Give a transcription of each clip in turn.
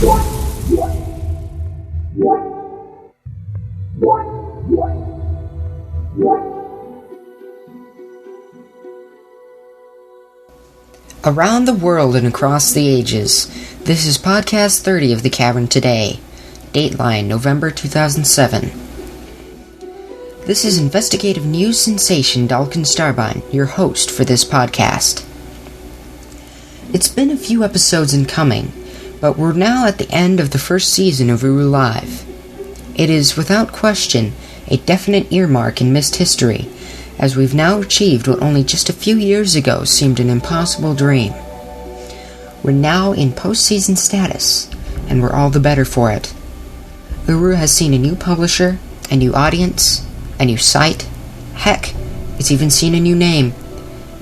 Around the world and across the ages, this is Podcast 30 of The Cavern Today. Dateline, November 2007. This is investigative news sensation Dalkin Starbine, your host for this podcast. It's been a few episodes in coming, but we're now at the end of the first season of Uru Live. It is, without question, a definite earmark in missed history, as we've now achieved what only just a few years ago seemed an impossible dream. We're now in post-season status, and we're all the better for it. Uru has seen a new publisher, a new audience, a new site. Heck, it's even seen a new name.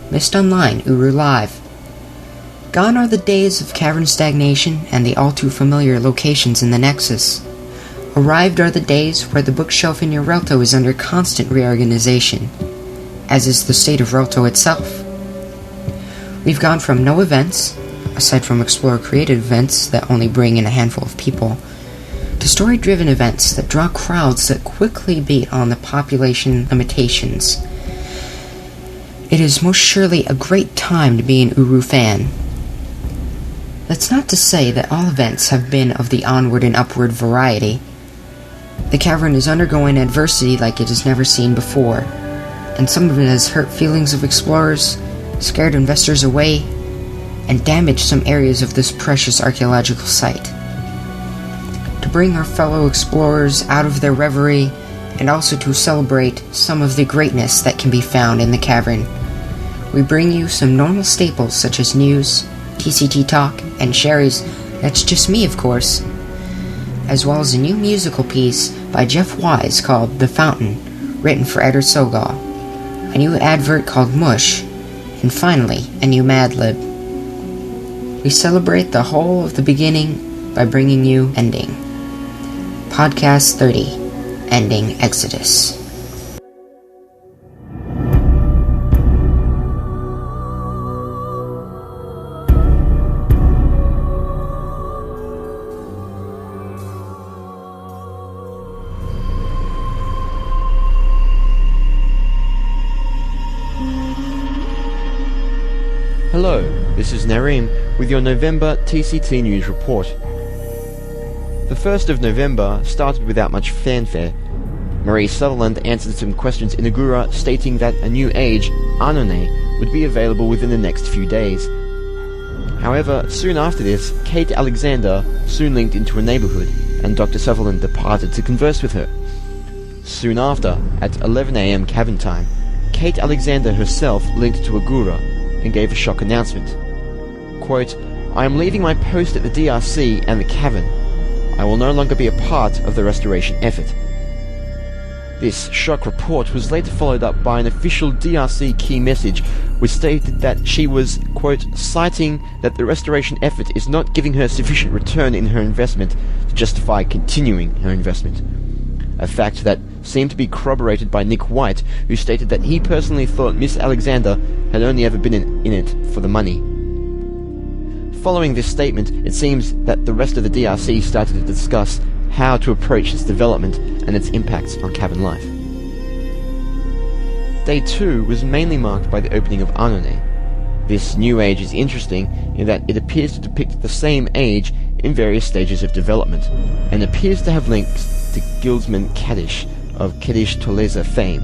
Mist Online, Uru Live. Gone are the days of cavern stagnation and the all-too-familiar locations in the Nexus. Arrived are the days where the bookshelf in your Relto is under constant reorganization, as is the state of Relto itself. We've gone from no events, aside from Explorer-created events that only bring in a handful of people, to story-driven events that draw crowds that quickly beat on the population limitations. It is most surely a great time to be an Uru fan. That's not to say that all events have been of the onward and upward variety. The Cavern is undergoing adversity like it has never seen before, and some of it has hurt feelings of explorers, scared investors away, and damaged some areas of this precious archaeological site. To bring our fellow explorers out of their reverie, and also to celebrate some of the greatness that can be found in the Cavern, we bring you some normal staples such as news, TCT Talk, and Sherry's That's Just Me, of course, as well as a new musical piece by Jeff Wise called The Fountain, written for Eder Sogol, a new advert called Mush, and finally, a new Mad Lib. We celebrate the whole of the beginning by bringing you Ending. Podcast 30, Ending Exodus. Hello, this is Nareem with your November TCT News Report. The 1st of November started without much fanfare. Marie Sutherland answered some questions in Agura stating that a new age, Anone, would be available within the next few days. However, soon after this, Kate Alexander soon linked into a neighborhood, and Dr. Sutherland departed to converse with her. Soon after, at 11 AM Cavern time, Kate Alexander herself linked to Agura and gave a shock announcement. Quote, I am leaving my post at the DRC and the Cavern. I will no longer be a part of the restoration effort. This shock report was later followed up by an official DRC key message which stated that she was, quote, citing that the restoration effort is not giving her sufficient return in her investment to justify continuing her investment. A fact that seemed to be corroborated by Nick White, who stated that he personally thought Miss Alexander had only ever been in it for the money. Following this statement, it seems that the rest of the DRC started to discuss how to approach its development and its impacts on Cavern life. Day 2 was mainly marked by the opening of Anone. This new age is interesting in that it appears to depict the same age in various stages of development, and appears to have links to Guildsman Kadish of Kadish Toleza fame.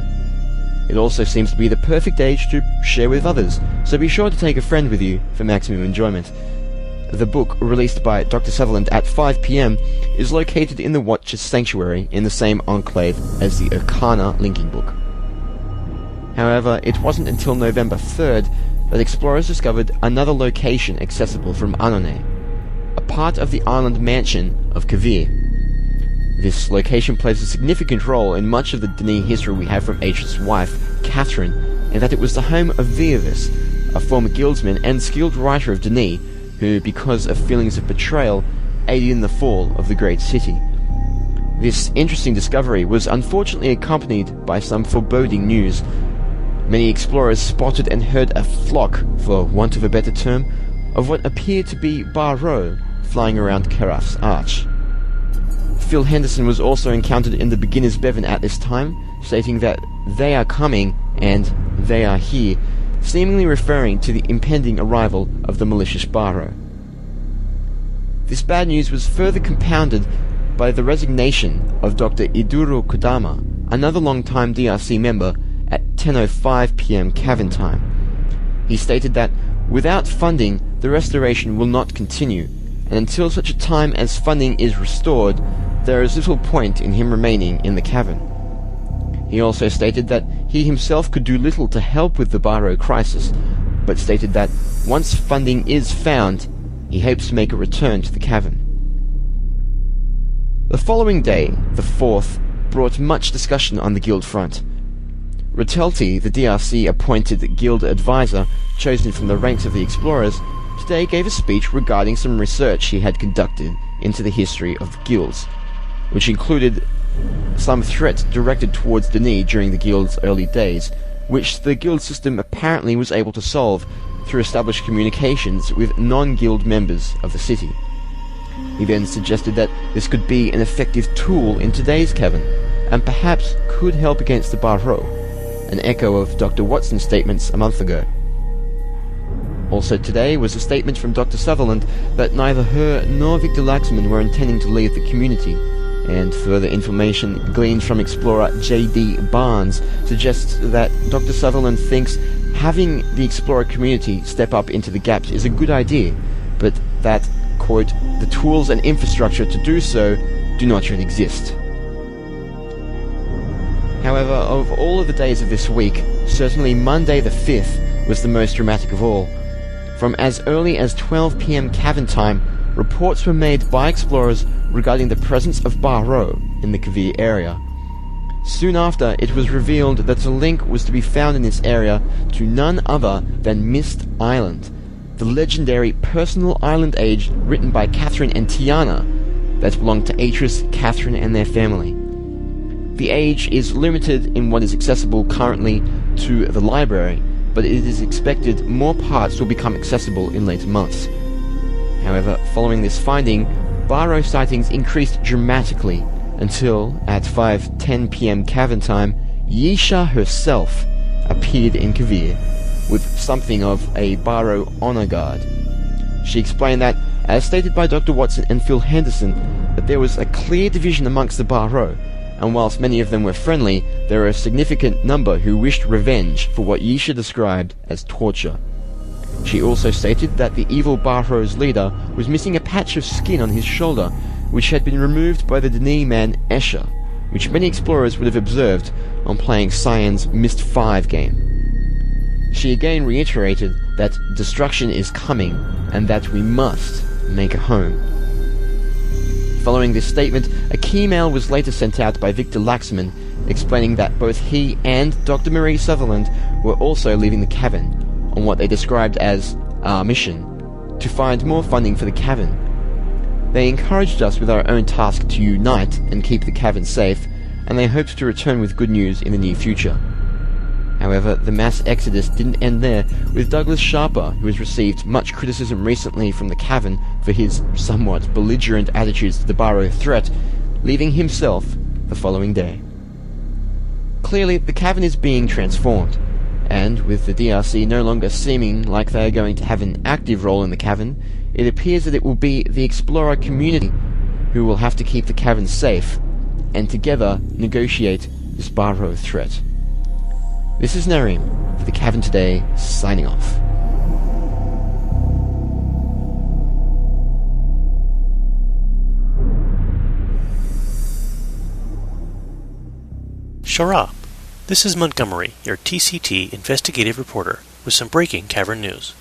It also seems to be the perfect age to share with others, so be sure to take a friend with you for maximum enjoyment. The book, released by Dr. Sutherland at 5 PM, is located in the Watcher's Sanctuary in the same enclave as the Okana linking book. However, it wasn't until November 3rd that explorers discovered another location accessible from Anone, a part of the island mansion of Kavir. This location plays a significant role in much of the Denis history we have from Atrith's wife, Catherine, in that it was the home of Virvis, a former guildsman and skilled writer of Denis, who, because of feelings of betrayal, aided in the fall of the great city. This interesting discovery was unfortunately accompanied by some foreboding news. Many explorers spotted and heard a flock, for want of a better term, of what appeared to be Barrow, flying around Keraf's arch. Phil Henderson was also encountered in the beginner's Bevan at this time, stating that they are coming and they are here, seemingly referring to the impending arrival of the malicious Barrow. This bad news was further compounded by the resignation of Dr. Iduru Kodama, another long-time DRC member, at 10:05 p.m. Cavan time. He stated that without funding, the restoration will not continue, and until such a time as funding is restored, there is little point in him remaining in the cavern. He also stated that he himself could do little to help with the Barrow crisis, but stated that once funding is found, he hopes to make a return to the cavern. The following day, the 4th, brought much discussion on the guild front. Ratelti, the DRC-appointed guild advisor chosen from the ranks of the explorers, today gave a speech regarding some research he had conducted into the history of the guilds, which included some threats directed towards Denis during the guild's early days, which the guild system apparently was able to solve through established communications with non-guild members of the city. He then suggested that this could be an effective tool in today's cavern, and perhaps could help against the Barrow, an echo of Dr. Watson's statements a month ago. Also today was a statement from Dr. Sutherland that neither her nor Victor Laxman were intending to leave the community, and further information gleaned from explorer J.D. Barnes suggests that Dr. Sutherland thinks having the explorer community step up into the gaps is a good idea, but that, quote, the tools and infrastructure to do so do not yet exist. However, of all of the days of this week, certainly Monday the 5th was the most dramatic of all. From as early as 12 p.m. Cavan time, reports were made by explorers regarding the presence of Barrow in the Kavir area. Soon after, it was revealed that a link was to be found in this area to none other than Mist Island, the legendary personal island age written by Catherine and Tiana that belonged to Atris, Catherine and their family. The age is limited in what is accessible currently to the library, but it is expected more parts will become accessible in later months. However, following this finding, Barrow sightings increased dramatically until, at 5:10 p.m. Cavan time, Yisha herself appeared in Kavir with something of a Barrow honor guard. She explained that, as stated by Dr. Watson and Phil Henderson, that there was a clear division amongst the Barrow, and whilst many of them were friendly, there were a significant number who wished revenge for what Yisha described as torture. She also stated that the evil Barrow's leader was missing a patch of skin on his shoulder, which had been removed by the Denis man Escher, which many explorers would have observed on playing Cyan's Myst 5 game. She again reiterated that destruction is coming and that we must make a home. Following this statement, a key mail was later sent out by Victor Laxman, explaining that both he and Dr. Marie Sutherland were also leaving the cavern on what they described as our mission, to find more funding for the cavern. They encouraged us with our own task to unite and keep the cavern safe, and they hoped to return with good news in the near future. However, the mass exodus didn't end there, with Douglas Sharper, who has received much criticism recently from the cavern for his somewhat belligerent attitudes to the Barrow threat, leaving himself the following day. Clearly, the cavern is being transformed, and with the DRC no longer seeming like they are going to have an active role in the cavern, it appears that it will be the explorer community who will have to keep the cavern safe, and together negotiate this Barrow threat. This is Narim for the Cavern Today, signing off. Sharab. This is Montgomery, your TCT investigative reporter, with some breaking cavern news.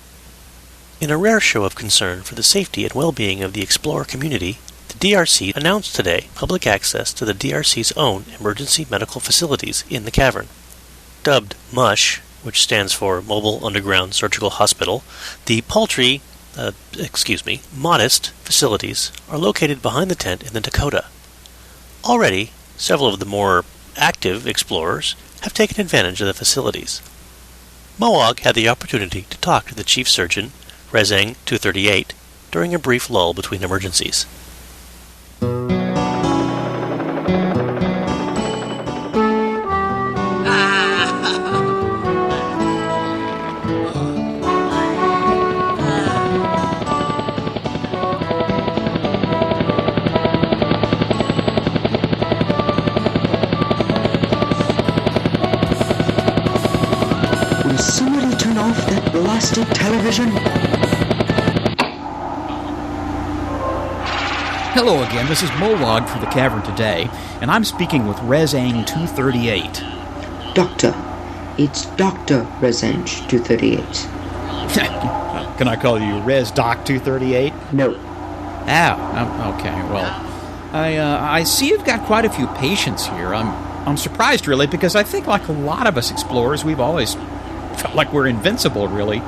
In a rare show of concern for the safety and well-being of the explorer community, the DRC announced today public access to the DRC's own emergency medical facilities in the cavern. Dubbed MUSH, which stands for Mobile Underground Surgical Hospital, the modest facilities are located behind the tent in the Dakota. Already, several of the more active explorers have taken advantage of the facilities. Moog had the opportunity to talk to the chief surgeon, Rezang 238, during a brief lull between emergencies. Somebody turn off that blasted television? Hello again, this is Molog for the Cavern Today, and I'm speaking with Rezang 238. Doctor. It's Dr. Rezang 238. Can I call you Rez Doc 238? No. Okay, well, I see you've got quite a few patients here. I'm surprised, really, because I think like a lot of us explorers, we've always felt like we're invincible, really.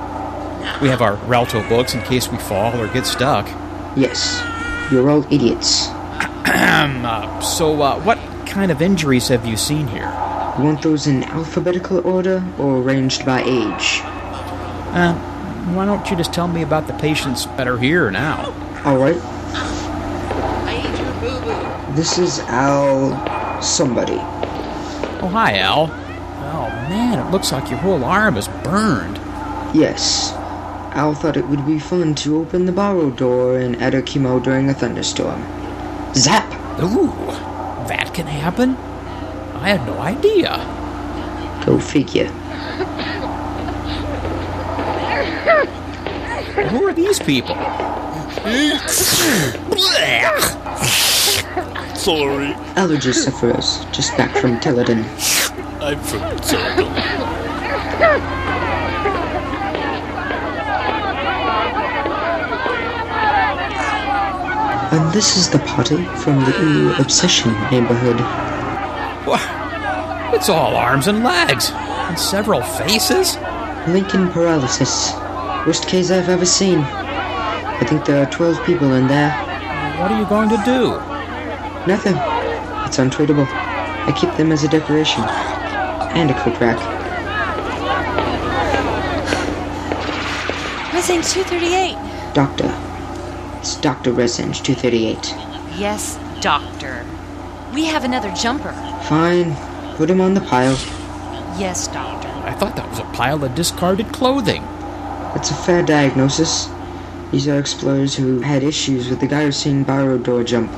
We have our Ralto books in case we fall or get stuck. Yes. You're all idiots. So, what kind of injuries have you seen here? You want those in alphabetical order or arranged by age? Why don't you just tell me about the patients that are here now? Alright. This is Al... somebody. Oh, hi, Al. Oh, man, it looks like your whole arm is burned. Yes. Al thought it would be fun to open the borrow door and add a chemo during a thunderstorm. Zap! Ooh, that can happen? I had no idea. Go figure. Who are these people? Sorry. Allergy sufferers, just back from Teledin. I'm from Circle. And this is the party from the Ooh Obsession neighborhood. What? It's all arms and legs, and several faces? Lincoln paralysis. Worst case I've ever seen. I think there are 12 people in there. What are you going to do? Nothing. It's untradeable. I keep them as a decoration. And a coat rack. Rezang 238. Doctor. It's Dr. Rezang 238. Yes, doctor. We have another jumper. Fine. Put him on the pile. Yes, doctor. I thought that was a pile of discarded clothing. That's a fair diagnosis. These are explorers who had issues with the guy who's seen borrowed door jump.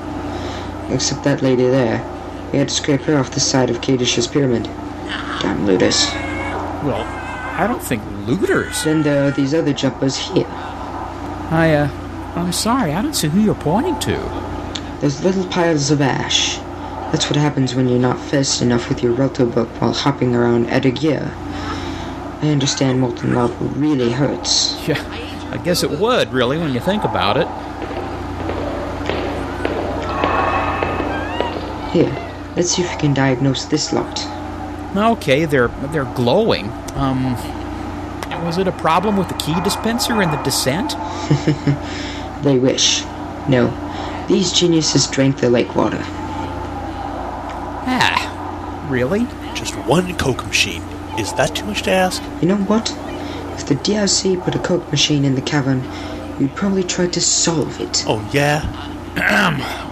Except that lady there. We had to scrape her off the side of Kadish's pyramid. Damn looters. Well, I don't think looters. Then there are these other jumpers here. I'm sorry, I don't see who you're pointing to. Those little piles of ash. That's what happens when you're not fast enough with your Ralto book while hopping around Adagia. I understand molten lava really hurts. Yeah, I guess it would, really, when you think about it. Here, let's see if we can diagnose this lot. Okay, they're glowing. Was it a problem with the key dispenser in the descent? They wish. No, these geniuses drank the lake water. Really? Just one Coke machine. Is that too much to ask? You know what? If the DRC put a Coke machine in the cavern, we'd probably try to solve it. Oh, yeah?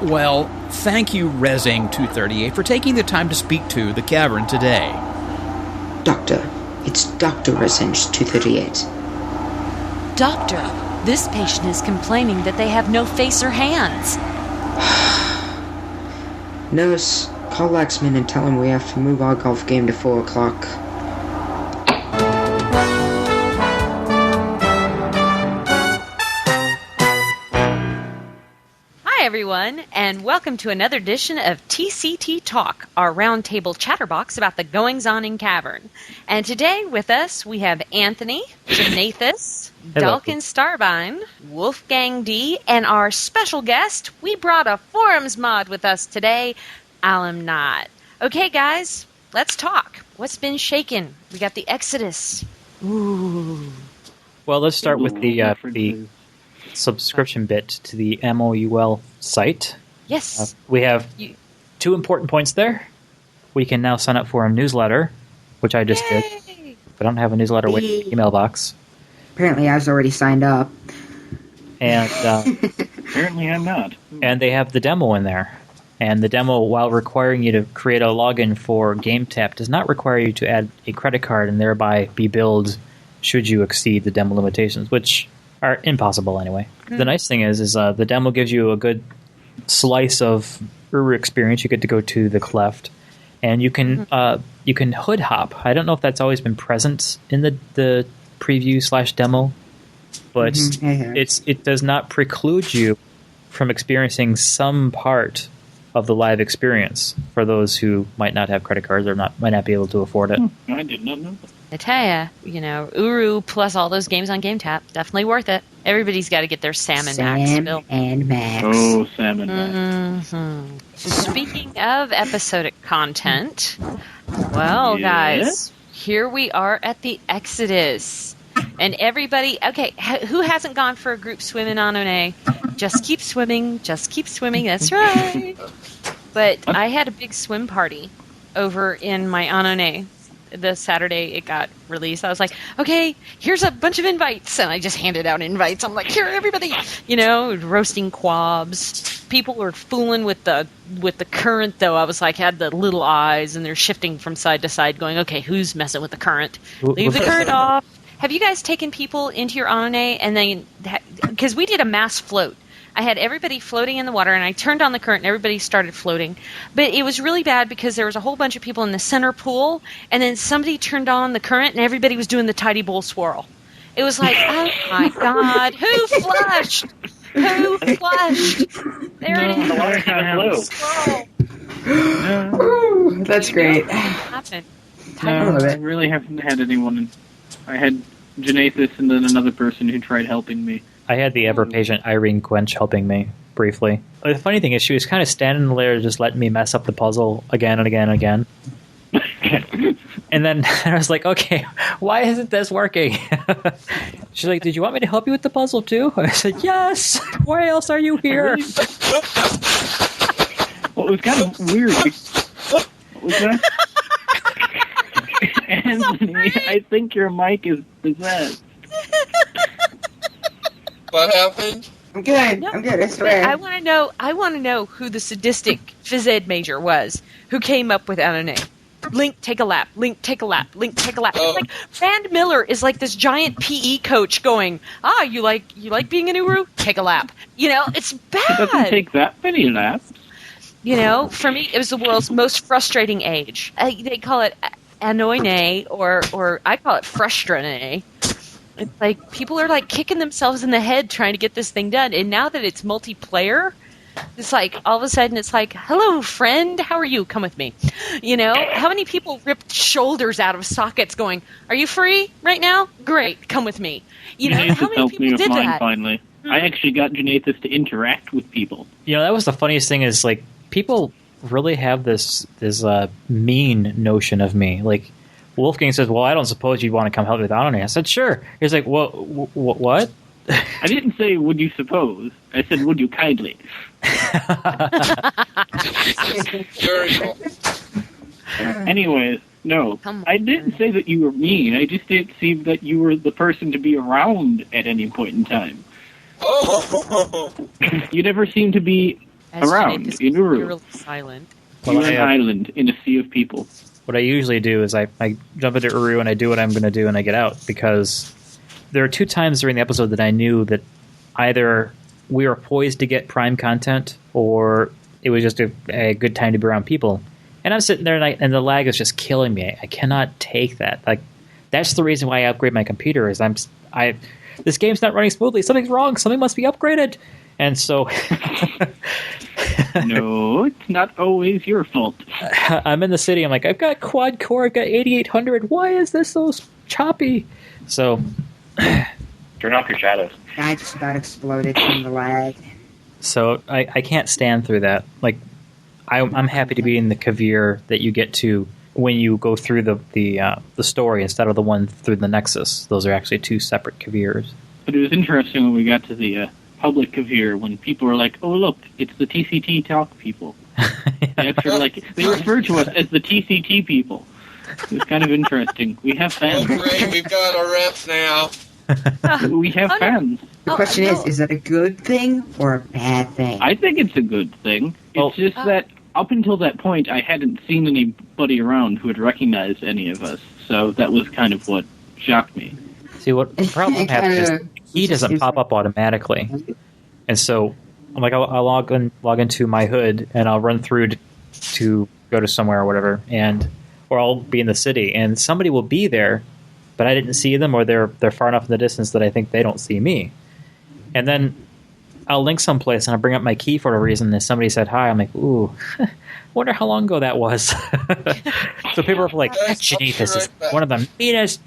Well, thank you, Rezang 238, for taking the time to speak to the Cavern Today. Doctor, it's Dr. Rezang 238. Doctor, this patient is complaining that they have no face or hands. Nurse, call Laxman and tell him we have to move our golf game to 4 o'clock. Hi, everyone, and welcome to another edition of TCT Talk, our roundtable chatterbox about the goings-on in Cavern. And today with us, we have Anthony, Janathus, Dalkin Starbine, Wolfgang D, and our special guest, we brought a forums mod with us today, Alam Knott. Okay, guys, let's talk. What's been shaken? We got the Exodus. Ooh. Well, let's start with the subscription bit to the MOUL site. Yes. We have 2 important points there. We can now sign up for a newsletter, which I just did. I don't have a newsletter waiting in the email box. Apparently I was already signed up. And Apparently I'm not. and they have the demo in there. And the demo, while requiring you to create a login for GameTap, does not require you to add a credit card and thereby be billed should you exceed the demo limitations, which are impossible anyway. The nice thing is the demo gives you a good slice of Uru experience. You get to go to the Cleft, and you can hood hop. I don't know if that's always been present in the preview / demo, but it does not preclude you from experiencing some part of the live experience for those who might not have credit cards or might not be able to afford it. I did not know that. I tell ya, Uru plus all those games on GameTap, definitely worth it. Everybody's got to get their Sam and Max bill. and Max. Oh, Sam and Max. Speaking of episodic content, well, guys, here we are at the Exodus. And everybody, okay, who hasn't gone for a group swim in Anone? Just keep swimming, that's right. But I had a big swim party over in my Anone. The Saturday it got released, I was like, okay, here's a bunch of invites, and I just handed out invites. I'm like, here, everybody, roasting quabs. People were fooling with the current, though. I was like, had the little eyes, and they're shifting from side to side, going, okay, who's messing with the current? Leave the current off. Have you guys taken people into your Anone, and then, because we did a mass float. I had everybody floating in the water, and I turned on the current, and everybody started floating. But it was really bad because there was a whole bunch of people in the center pool, and then somebody turned on the current, and everybody was doing the tidy bowl swirl. It was like, oh my God, who flushed? Who flushed? There it is. The water kind of Swirl. Ooh, that's great. Happened. No, I really haven't had anyone. I had Janathus and then another person who tried helping me. I had the ever-patient Irene Quench helping me, briefly. The funny thing is, she was kind of standing there just letting me mess up the puzzle again and again and again. And then I was like, okay, why isn't this working? She's like, did you want me to help you with the puzzle too? I said, yes! Why else are you here? Well, it was kind of weird. What was that? Anthony, I think your mic is possessed. What happened? I'm good. No, I'm good. I swear. I want to know who the sadistic phys ed major was who came up with Anone. Link, take a lap. Link, take a lap. Link, take a lap. It's like Rand Miller is like this giant PE coach going, you like being an Uru? Take a lap. It's bad. It doesn't take that many laps. For me, it was the world's most frustrating age. They call it Anoine, or I call it Frustrane. It's like people are like kicking themselves in the head trying to get this thing done. And now that it's multiplayer, it's like all of a sudden it's like, hello, friend, how are you? Come with me. How many people ripped shoulders out of sockets going, are you free right now? Great, come with me. How many people did that? Finally. I actually got Janathus to interact with people. That was the funniest thing is, like, people really have this mean notion of me. Like, Wolfgang says, well, I don't suppose you'd want to come help me with Anone. I said, sure. He's like, well, what? I didn't say, would you suppose? I said, would you kindly? Very cool. Anyways, no. I didn't say that you were mean. I just didn't see that you were the person to be around at any point in time. Oh! You never seem to be around in Uru. Silent. You're an island in a sea of people. What I usually do is I jump into Uru and I do what I'm going to do and I get out, because there are 2 times during the episode that I knew that either we were poised to get Prime content or it was just a good time to be around people. And I'm sitting there and the lag is just killing me. I cannot take that. Like, that's the reason why I upgrade my computer is this game's not running smoothly. Something's wrong. Something must be upgraded. And so no, it's not always your fault. I'm in the city. I'm like, I've got quad core. I've got 8800. Why is this so choppy? So turn off your shadows. I just about exploded from the lag. So I can't stand through that. Like, I'm happy to be in the Kavir that you get to when you go through the story instead of the one through the Nexus. Those are actually 2 separate Kavirs. But it was interesting when we got to the public Kavir when people were like, "Oh, look, it's the TCT Talk people." They refer to us as the TCT people. It was kind of interesting. We have fans. Oh, great, we've got our reps now. We have fans. The question is that a good thing or a bad thing? I think it's a good thing. It's just that up until that point, I hadn't seen anybody around who had recognized any of us. So that was kind of what shocked me. See, what the problem happens is the key doesn't pop up automatically. And so, I'm like, I'll log into my hood, and I'll run through to go to somewhere or whatever, or I'll be in the city, and somebody will be there, but I didn't see them, or they're far enough in the distance that I think they don't see me. And then I'll link someplace, and I'll bring up my key for a reason, and somebody said hi, I'm like, ooh, wonder how long ago that was. So people are like, Janeth, this is one of the meanest.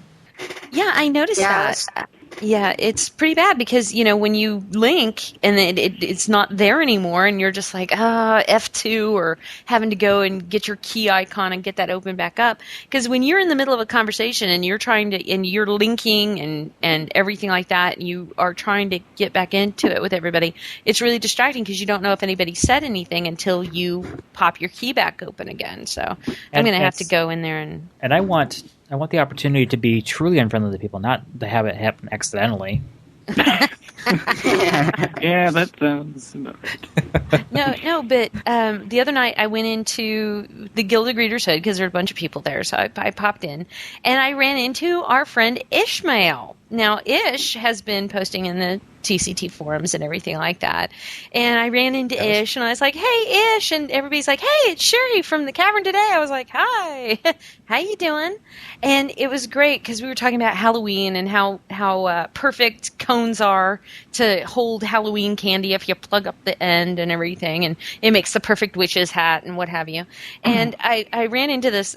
Yeah, I noticed that. Yeah, it's pretty bad because, when you link and it's not there anymore and you're just like, F2 or having to go and get your key icon and get that open back up. Because when you're in the middle of a conversation and you're you're linking and everything like that, and you are trying to get back into it with everybody, it's really distracting because you don't know if anybody said anything until you pop your key back open again. So I'm going to have to go in there and... And I want the opportunity to be truly unfriendly to people, not to have it happen accidentally. Yeah, that sounds about right. No, but the other night I went into the Guild of Greeters Hood because there were a bunch of people there, so I popped in, and I ran into our friend Ishmael. Now, Ish has been posting in the TCT forums and everything like that, and I ran into Ish, and I was like, hey, Ish, and everybody's like, hey, it's Sherry from the Cavern Today. I was like, hi, how you doing? And it was great because we were talking about Halloween and how perfect cones are to hold Halloween candy if you plug up the end and everything, and it makes the perfect witch's hat and what have you. And I ran into this,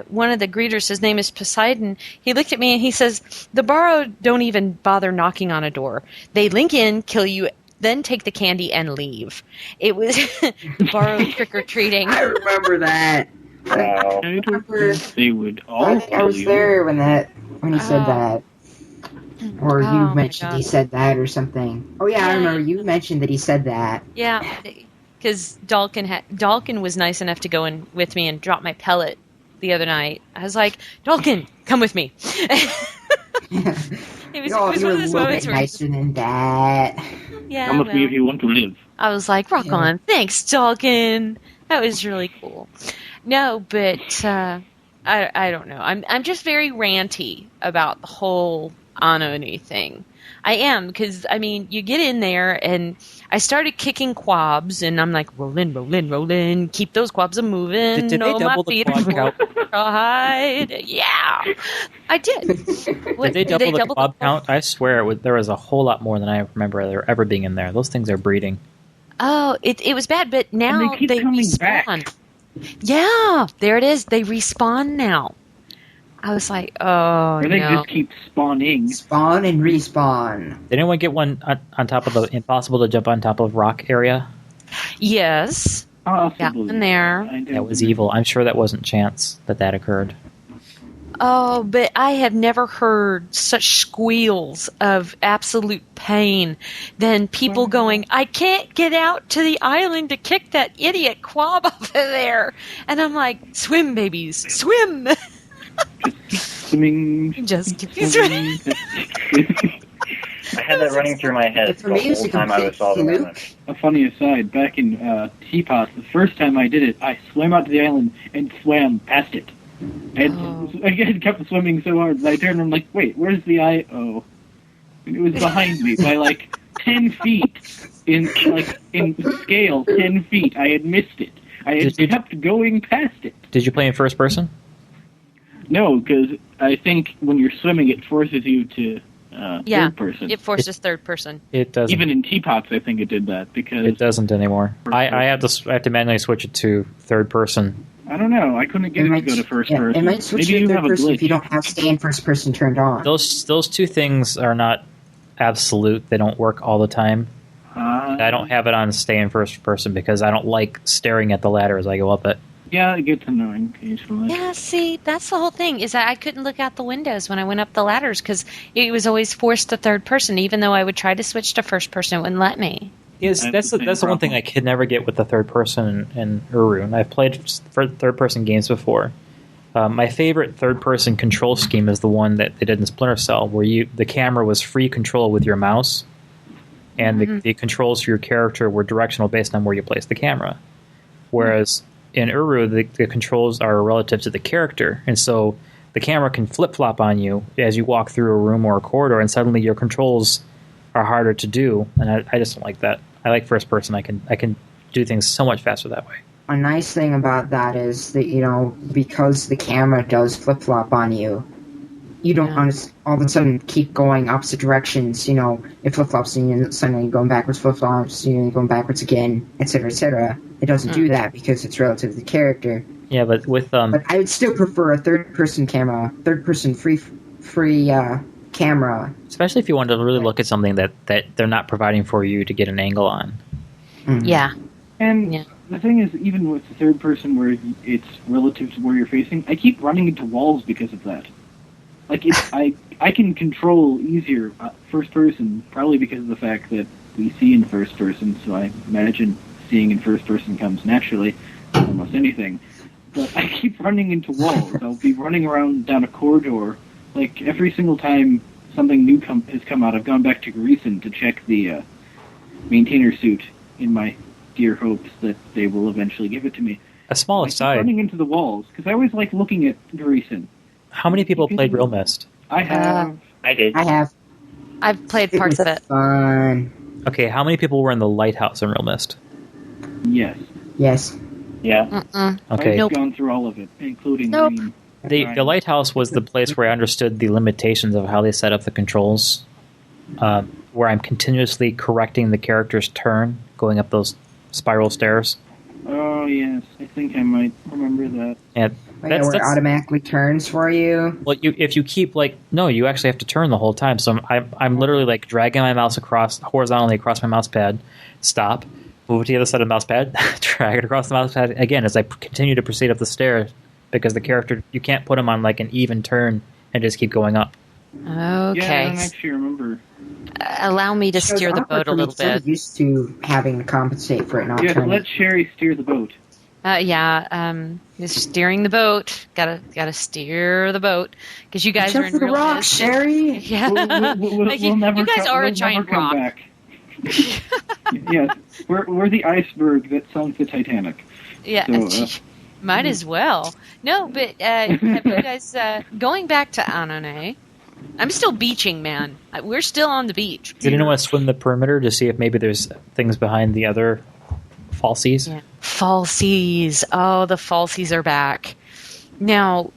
one of the greeters, his name is Poseidon. He looked at me and he says, the Borrowed don't even bother knocking on a door. They link in, kill you, then take the candy and leave. It was Borrowed trick-or-treating. I remember that. Wow. I they would all I think I was there when he said that. Or you my mentioned God. he said that or something. Oh yeah, I remember you mentioned that he said that. Yeah, because Dalkin was nice enough to go in with me and drop my pellet the other night. I was like, Dalkin, come with me. It was Oh, one you were of a those little moments bit where nicer than that. yeah, Come with me if you want to live. I was like, rock on. Thanks, Dalkin. That was really cool. No, but I don't know. I'm just very ranty about the whole Anoni thing. I am, because, you get in there, and I started kicking quabs, and I'm like, rollin', keep those quabs a-moving. Did they double the quab count? Yeah, I did. Did they double the quab count? I swear there was a whole lot more than I remember there ever being in there. Those things are breeding. Oh, it was bad, but now And they keep coming respawn. back. Yeah, there it is. They respawn now. I was like, oh, Or they no. just keep spawning. Spawn and respawn. Did anyone get one on top of the impossible to jump on top of rock area? Yes. Possibly. Yeah, in there. I don't That was know. evil. I'm sure that wasn't chance that occurred. Oh, but I have never heard such squeals of absolute pain than people going, I can't get out to the island to kick that idiot quab over there. And I'm like, swim, babies, swim. Swimming. Just keep swimming. I had that running through my head For the me, whole it's a time I was complete solving fluke. that. A funny aside, back in Teapot, the first time I did it, I swam out to the island and swam past it. And I kept swimming so hard that I turned and I'm like, wait, where's the eye? Oh. And it was behind me by like 10 feet. In scale, 10 feet. I had missed it. I had kept going past it. Did you play in first person? No, because I think when you're swimming, it forces you to Yeah, third person. it forces third person. It doesn't. Even in Teapots, I think it did that because It doesn't anymore. I have to manually switch it to third person. I don't know. I couldn't get it to go to first person. It might switch Maybe to you third have a person glitch. if you don't have stay in first person turned on. Those two things are not absolute. They don't work all the time. I don't have it on stay in first person because I don't like staring at the ladder as I go up it. Yeah, it gets annoying occasionally. Yeah, see, that's the whole thing, is that I couldn't look out the windows when I went up the ladders because it was always forced to third person. Even though I would try to switch to first person, it wouldn't let me. That's the one thing I could never get with the third person in Uru. And I've played third person games before. My favorite third-person control scheme is the one that they did in Splinter Cell, where the camera was free control with your mouse, and the controls for your character were directional based on where you place the camera. Whereas in Uru, the controls are relative to the character, and so the camera can flip-flop on you as you walk through a room or a corridor, and suddenly your controls are harder to do, and I just don't like that. I like first-person. I can do things so much faster that way. A nice thing about that is that, you know, because the camera does flip-flop on you, you don't all of a sudden keep going opposite directions. You know, it flip-flops and you're suddenly going backwards, flip-flops, and you're going backwards again, etc., etc. It doesn't do that because it's relative to the character. Yeah, but with But I would still prefer a third-person free camera. especially if you want to really look at something that they're not providing for you to get an angle on. Yeah. And the thing is, even with the third person where it's relative to where you're facing, I keep running into walls because of that. Like, I can control easier first person, probably because of the fact that we see in first person, so I imagine seeing in first person comes naturally, almost anything. But I keep running into walls. I'll be running around down a corridor, like, every single time something new has come out, I've gone back to Greason to check the maintainer suit in my dear hopes that they will eventually give it to me. A small I keep aside, running into the walls, because I always like looking at Greason. how many people played Real Mist? I have. I did. I have. I've played parts of it. Fun. Okay, how many people were in the lighthouse in Real Mist? Yes. Yes. Yeah. Okay. I've gone through all of it, including Nope. Green. The lighthouse was the place where I understood the limitations of how they set up the controls, where I'm continuously correcting the character's turn, going up those spiral stairs. Oh, yes. I think I might remember that. And Where it automatically turns for you. well, if you keep you actually have to turn the whole time. So I'm literally like dragging my mouse horizontally across my mouse pad, stop, move it to the other side of the mouse pad, drag it across the mouse pad again as I continue to proceed up the stairs, because the character, you can't put him on like an even turn and just keep going up. Yeah, I Okay. don't actually remember. Allow me to steer the boat a little bit. I'm used to having to compensate for it not Yes, turning. let Sherry steer the boat. Just steering the boat. Gotta steer the boat because you guys Watch are out in for the real rock, mist. Sherry! Yeah, We'll Like, you never guys come, are a we'll giant never come rock. back. Yes, we're the iceberg that sunk the Titanic. Yeah, So, might as well. No, but have you guys going back to Anane? I'm still beaching, man. We're still on the beach. Does anyone want to swim the perimeter to see if maybe there's things behind the other falsies? Yeah. Falsies. Oh, the falsies are back. Now,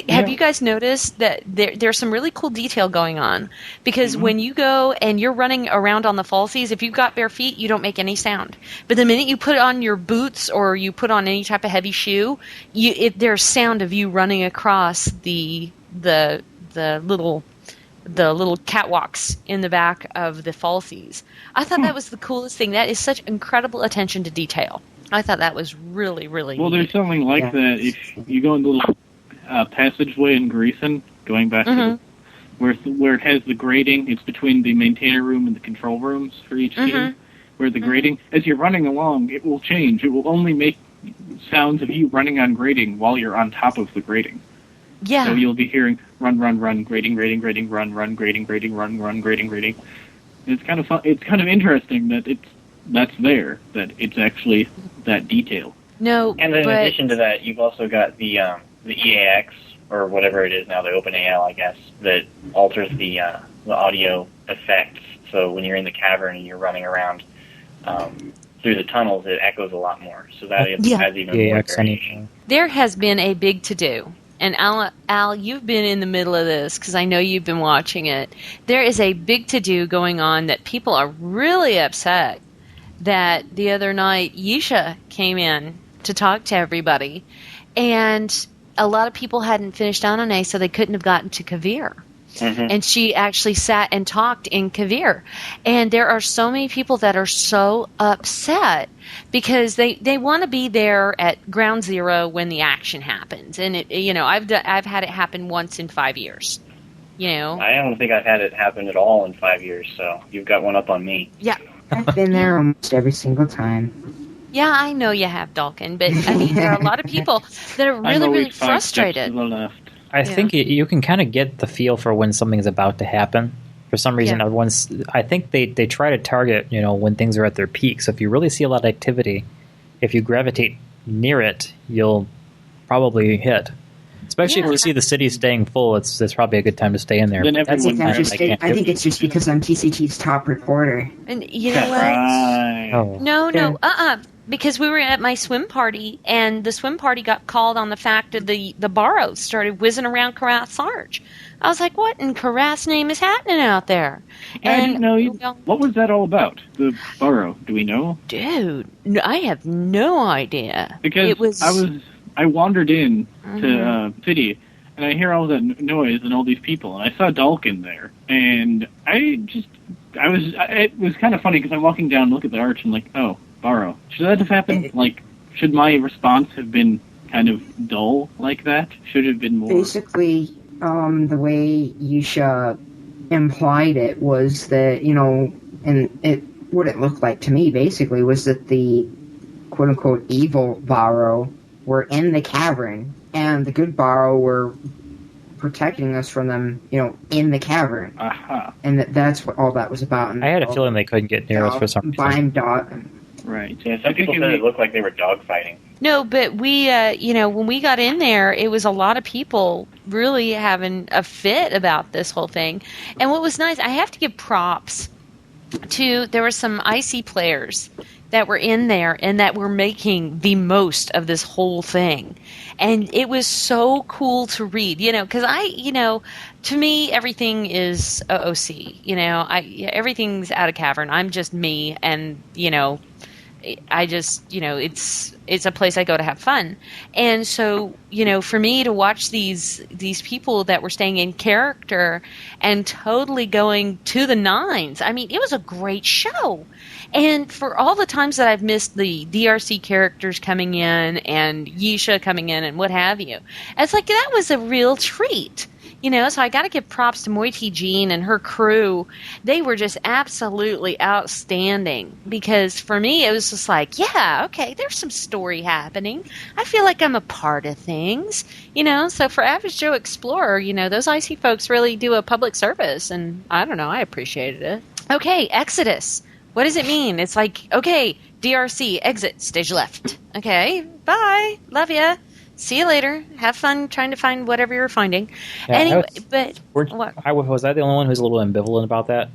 have you guys noticed that there's some really cool detail going on? Because when you go and you're running around on the falsies, if you've got bare feet, you don't make any sound. But the minute you put on your boots or you put on any type of heavy shoe, there's sound of you running across the little catwalks in the back of the falsies. I thought that was the coolest thing. That is such incredible attention to detail. I thought that was really, really well, neat. there's something like that if you go in the little passageway in Greason, going back to where it has the grating. It's between the maintainer room and the control rooms for each team. Where the grating, as you're running along, it will change. It will only make sounds of you running on grating while you're on top of the grating. Yeah. So you'll be hearing run, grating, run, grating, run, grating. It's kind of fun. It's kind of interesting that that's there, that it's actually that detail. No, And in addition to that, you've also got the EAX, or whatever it is now, the OpenAL, I guess, that alters the audio effects. So when you're in the cavern and you're running around through the tunnels, it echoes a lot more. So that has even more EAX variation. there has been a big to-do. And Al, you've been in the middle of this because I know you've been watching it. There is a big to-do going on that people are really upset that the other night Yisha came in to talk to everybody, and a lot of people hadn't finished Anane, so they couldn't have gotten to Kavir. And she actually sat and talked in Kavir. And there are so many people that are so upset because they want to be there at ground zero when the action happens. And I've had it happen once in 5 years. I don't think I've had it happen at all in 5 years, so you've got one up on me. Yeah. I've been there almost every single time. Yeah, I know you have, Dalkin, but I mean, there are a lot of people that are really, really frustrated. I think you can kind of get the feel for when something's about to happen. For some reason, I think they try to target, when things are at their peak. So if you really see a lot of activity, if you gravitate near it, you'll probably hit. Especially if you see the city staying full, it's probably a good time to stay in there. I think it's just because I'm TCT's top reporter. And you know what? Oh. No. Because we were at my swim party, and the swim party got called on the fact that the Barrows started whizzing around Carras Arch. I was like, what in Carras' name is happening out there? I didn't know. What was that all about? The Barrow? Do we know? Dude, I have no idea. Because I wandered in to city, and I hear all that noise and all these people, and I saw Dalkin there, and it was kind of funny because I'm walking down, look at the arch, and like, oh, Barrow. Should that have happened? Like, should my response have been kind of dull like that? Should it have been more? Basically, the way Yisha implied it was that, what it looked like to me basically was that the quote-unquote evil Barrow were in the cavern, and the good Barrow were protecting us from them, in the cavern. And that's what all that was about. And I had a feeling they couldn't get near us for some reason. Right. Yeah, some people said it looked like they were dogfighting. No, but we, when we got in there, it was a lot of people really having a fit about this whole thing. And what was nice, I have to give props to, there were some IC players that were in there and that were making the most of this whole thing. And it was so cool to read, because to me, everything is OOC. Everything's out of cavern. I'm just me, and, I just, it's a place I go to have fun. And so, for me to watch these people that were staying in character and totally going to the nines, I mean, it was a great show. And for all the times that I've missed the DRC characters coming in and Yisha coming in and what have you, it's like that was a real treat. So I got to give props to Moiti Jean and her crew. They were just absolutely outstanding because for me, it was just like, yeah, okay, there's some story happening. I feel like I'm a part of things, So for Average Joe Explorer, those IC folks really do a public service, and I don't know, I appreciated it. Okay, Exodus. What does it mean? It's like, okay, DRC, exit, stage left. Okay, bye, love ya. See you later. Have fun trying to find whatever you're finding. Yeah, anyway, but what? Was I the only one who's a little ambivalent about that?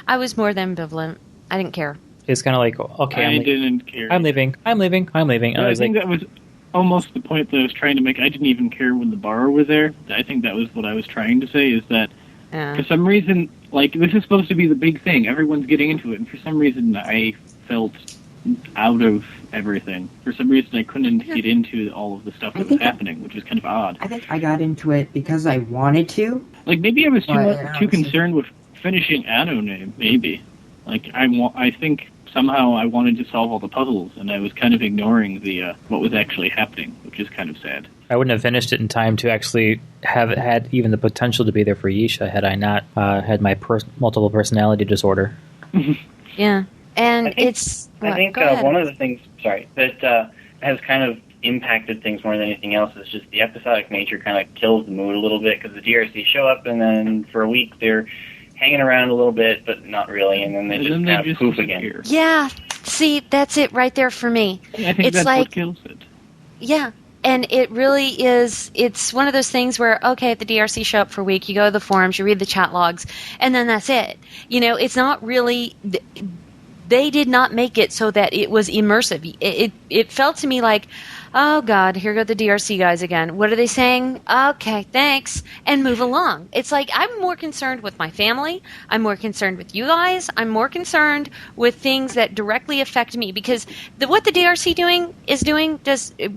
I was more than ambivalent. I didn't care. It's kind of like, okay, I didn't care. I'm leaving. And I think that was almost the point that I was trying to make. I didn't even care when the Barrow was there. I think that was what I was trying to say, is that for some reason, like, this is supposed to be the big thing. Everyone's getting into it, and for some reason I felt out of everything. For some reason I couldn't get into all of the stuff that was happening, which was kind of odd. I think I got into it because I wanted to. Like, maybe I was too concerned with finishing Anno Name, maybe. Like, I think somehow I wanted to solve all the puzzles, and I was kind of ignoring the what was actually happening, which is kind of sad. I wouldn't have finished it in time to actually have had even the potential to be there for Yisha had I not had my multiple personality disorder. Yeah. And I think one of the things, that has kind of impacted things more than anything else is just the episodic nature kind of kills the mood a little bit, because the DRC show up and then for a week they're hanging around a little bit, but not really, and then they just kind of poof again. Yeah, see, that's it right there for me. I think that's what kills it. Yeah. And it really is, it's one of those things where, okay, at the DRC show up for a week, you go to the forums, you read the chat logs, and then that's it. It's not really, they did not make it so that it was immersive. It felt to me like, oh God, here go the DRC guys again. What are they saying? Okay, thanks, and move along. It's like, I'm more concerned with my family. I'm more concerned with you guys. I'm more concerned with things that directly affect me, because what the DRC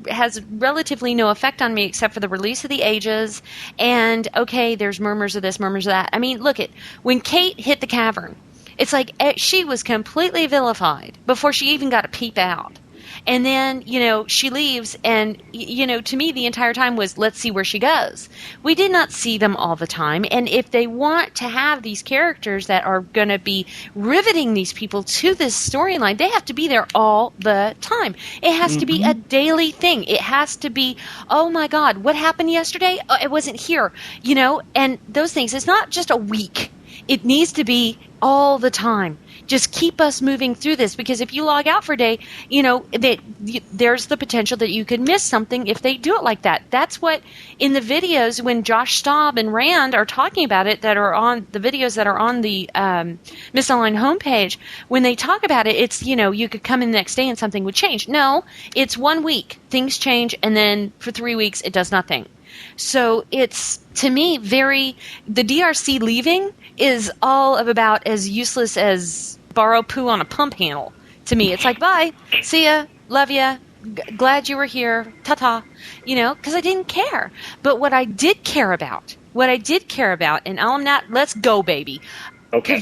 has relatively no effect on me except for the release of the ages, and okay, there's murmurs of this, murmurs of that. I mean, look, when Kate hit the cavern, it's like she was completely vilified before she even got a peep out. And then, she leaves, and, to me, the entire time was, let's see where she goes. We did not see them all the time. And if they want to have these characters that are going to be riveting these people to this storyline, they have to be there all the time. It has to be a daily thing. It has to be, oh my God, what happened yesterday? Oh, it wasn't here, and those things. It's not just a week. It needs to be all the time. Just keep us moving through this, because if you log out for a day, there's the potential that you could miss something if they do it like that. That's what in the videos when Josh Staub and Rand are talking about it, that are on the videos that are on the Misaligned homepage, when they talk about it, it's, you could come in the next day and something would change. No, it's 1 week. Things change, and then for 3 weeks it does nothing. So it's, to me, the DRC leaving is all of about as useless as borrow poo on a pump handle. To me, it's like, bye, see ya, love ya, glad you were here, ta-ta, because I didn't care. But what I did care about, and I'm not, let's go, baby. Okay.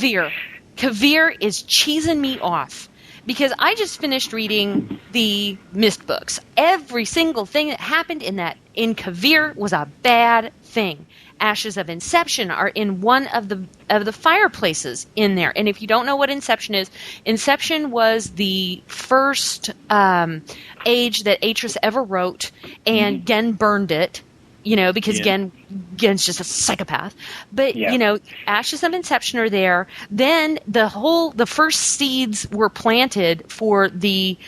Kavir is cheesing me off. Because I just finished reading the Mist books. Every single thing that happened in Kavir was a bad thing. Ashes of Inception are in one of the fireplaces in there. And if you don't know what Inception is, Inception was the first age that Atris ever wrote, and Gen burned it. Because Gen's just a psychopath. But, Ashes of Inception are there. Then the first seeds were planted for the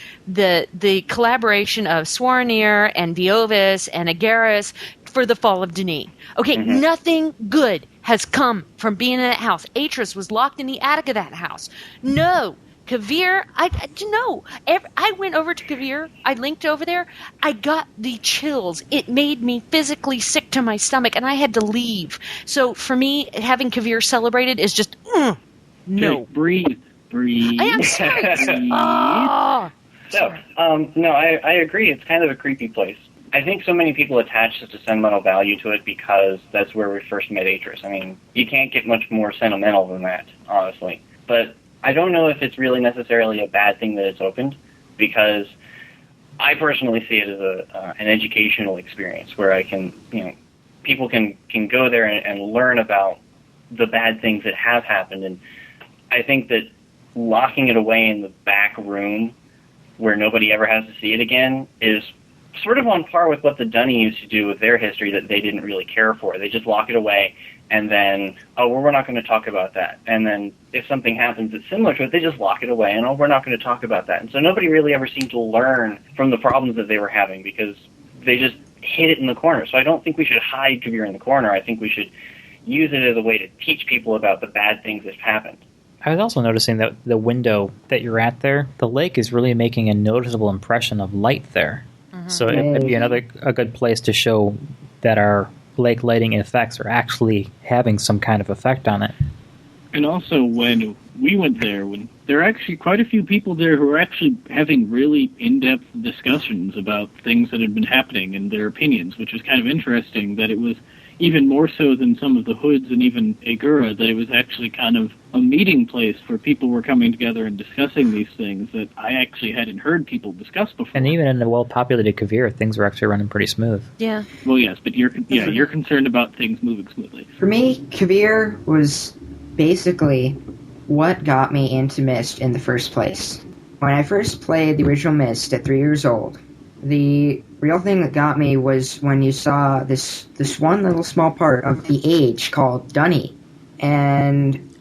collaboration of Swaranir and Diovis and Agaris for the fall of Denis. Okay, nothing good has come from being in that house. Atris was locked in the attic of that house. No. Kavir, I went over to Kavir. I linked over there. I got the chills. It made me physically sick to my stomach, and I had to leave. So for me, having Kavir celebrated is just, no. Just breathe. I am sorry. No, I agree. It's kind of a creepy place. I think so many people attach such a sentimental value to it because that's where we first met Atris. I mean, you can't get much more sentimental than that, honestly. But I don't know if it's really necessarily a bad thing that it's opened, because I personally see it as an educational experience where I can, people can go there and learn about the bad things that have happened. And I think that locking it away in the back room where nobody ever has to see it again is sort of on par with what the Dunny used to do with their history that they didn't really care for. They just lock it away, and then, we're not going to talk about that. And then if something happens that's similar to it, they just lock it away, and, we're not going to talk about that. And so nobody really ever seemed to learn from the problems that they were having because they just hid it in the corner. So I don't think we should hide Kavir in the corner. I think we should use it as a way to teach people about the bad things that have happened. I was also noticing that the window that you're at there, the lake is really making a noticeable impression of light there. So it'd be a good place to show that our lake lighting effects are actually having some kind of effect on it. And also, when we went there, there are actually quite a few people there who are actually having really in-depth discussions about things that had been happening and their opinions, which was kind of interesting that it was even more so than some of the hoods and even Agura, that it was actually kind of a meeting place where people were coming together and discussing these things that I actually hadn't heard people discuss before. And even in the well-populated Kavir, things were actually running pretty smooth. Yeah. Well, yes, but you're concerned about things moving smoothly. For me, Kavir was basically what got me into Myst in the first place. When I first played the original Myst at 3 years old, the real thing that got me was when you saw this one little small part of the age called Dunny, and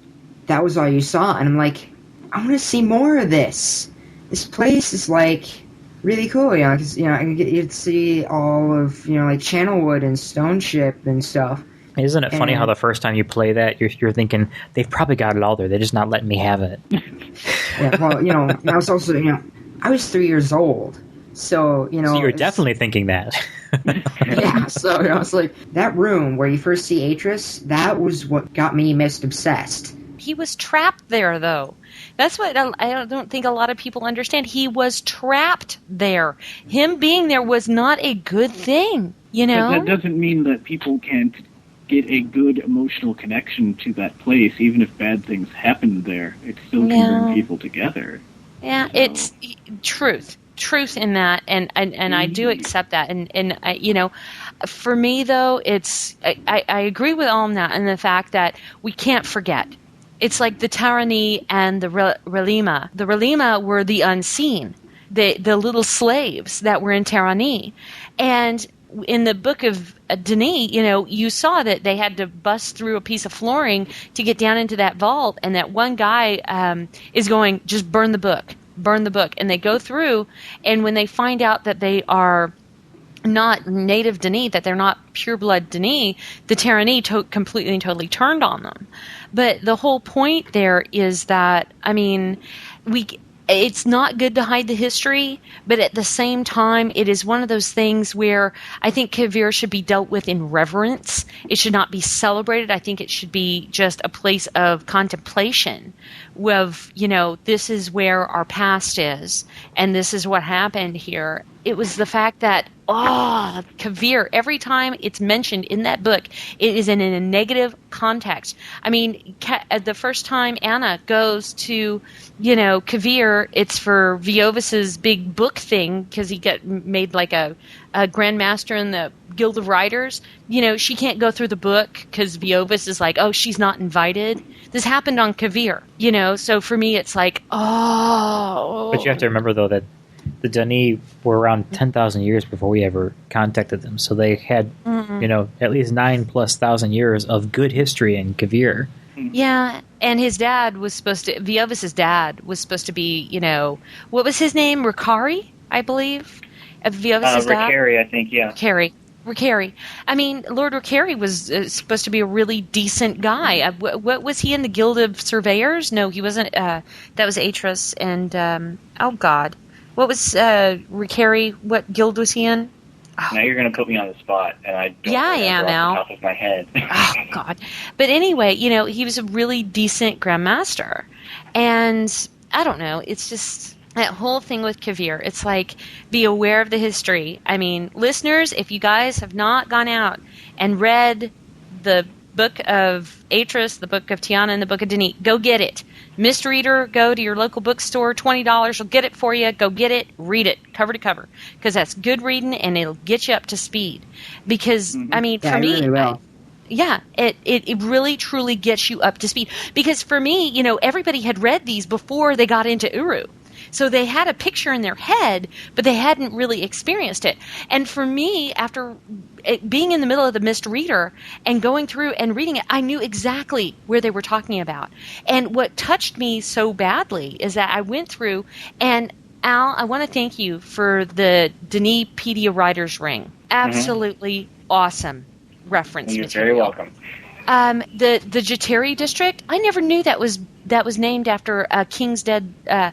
that was all you saw, and I'm like, I want to see more of this. This place is like really cool, because you'd see all of like Channelwood and Stone Ship and stuff. Isn't it funny how the first time you play that, you're thinking, they've probably got it all there, they're just not letting me have it. Yeah, well, I was also, I was 3 years old. So, So you're definitely thinking that. Yeah, so, it's like, that room where you first see Atris, that was what got me Myst obsessed. He was trapped there, though. That's what I don't think a lot of people understand. He was trapped there. Him being there was not a good thing, But that doesn't mean that people can't get a good emotional connection to that place, even if bad things happen there. It still can bring people together. Yeah, it's truth. truth in that, and I do accept that. And you know, for me though, I agree with all of that, and the fact that we can't forget. It's like the Tyranny and the Relima. The Relima were the unseen, the little slaves that were in Tyranny. And in the book of Denis, you know, you saw that they had to bust through a piece of flooring to get down into that vault, and that one guy is going, just burn the book. And they go through, and when they find out that they are not native Denis, that they're not pure-blood Denis, the Tyranny completely and totally turned on them. But the whole point there is that, I mean, it's not good to hide the history, but at the same time, it is one of those things where I think Kavir should be dealt with in reverence. It should not be celebrated. I think it should be just a place of contemplation of, you know, this is where our past is, and this is what happened here. It was the fact that, Kavir, every time it's mentioned in that book, it is in a negative context. I mean, the first time Anna goes to, you know, Kavir, it's for Viovis's big book thing, because he got made like a Grandmaster in the Guild of Writers. You know, she can't go through the book because Viovis is like, oh, she's not invited. This happened on Kavir, you know, so for me it's like, oh. But you have to remember, though, that the Denis were around 10,000 years before we ever contacted them. So they had, you know, at least 9,000+ years of good history in Kavir. Yeah, and his dad was supposed to, Viovis's dad was supposed to be, you know, what was his name? Ricari, I believe? Viovis's dad? Ricari, I think, yeah. Ricari. I mean, Lord Ricari was supposed to be a really decent guy. What was he in the Guild of Surveyors? No, he wasn't. That was Atris and, oh God. What was Ricari? What guild was he in? Oh. Now you're going to put me on the spot, and I don't I am remember off the top of my head. Oh, God. But anyway, you know, he was a really decent Grandmaster. And I don't know, it's just that whole thing with Kavir. It's like, be aware of the history. I mean, listeners, if you guys have not gone out and read the book of Atris, the book of Tiana, and the book of Denis, go get it. Mistreader, go to your local bookstore, $20 will get it for you. Go get it, read it, cover to cover, because that's good reading and it'll get you up to speed. Because I mean, for me, really it really truly gets you up to speed. Because for me, you know, everybody had read these before they got into Uru. So they had a picture in their head, but they hadn't really experienced it. And for me, after being in the middle of the Mistreader and going through and reading it, I knew exactly where they were talking about. And what touched me so badly is that I went through, and Al, I want to thank you for the Denipedia Writer's Ring. Absolutely awesome reference You're material. very welcome. The Jateri district, I never knew that was named after a king's a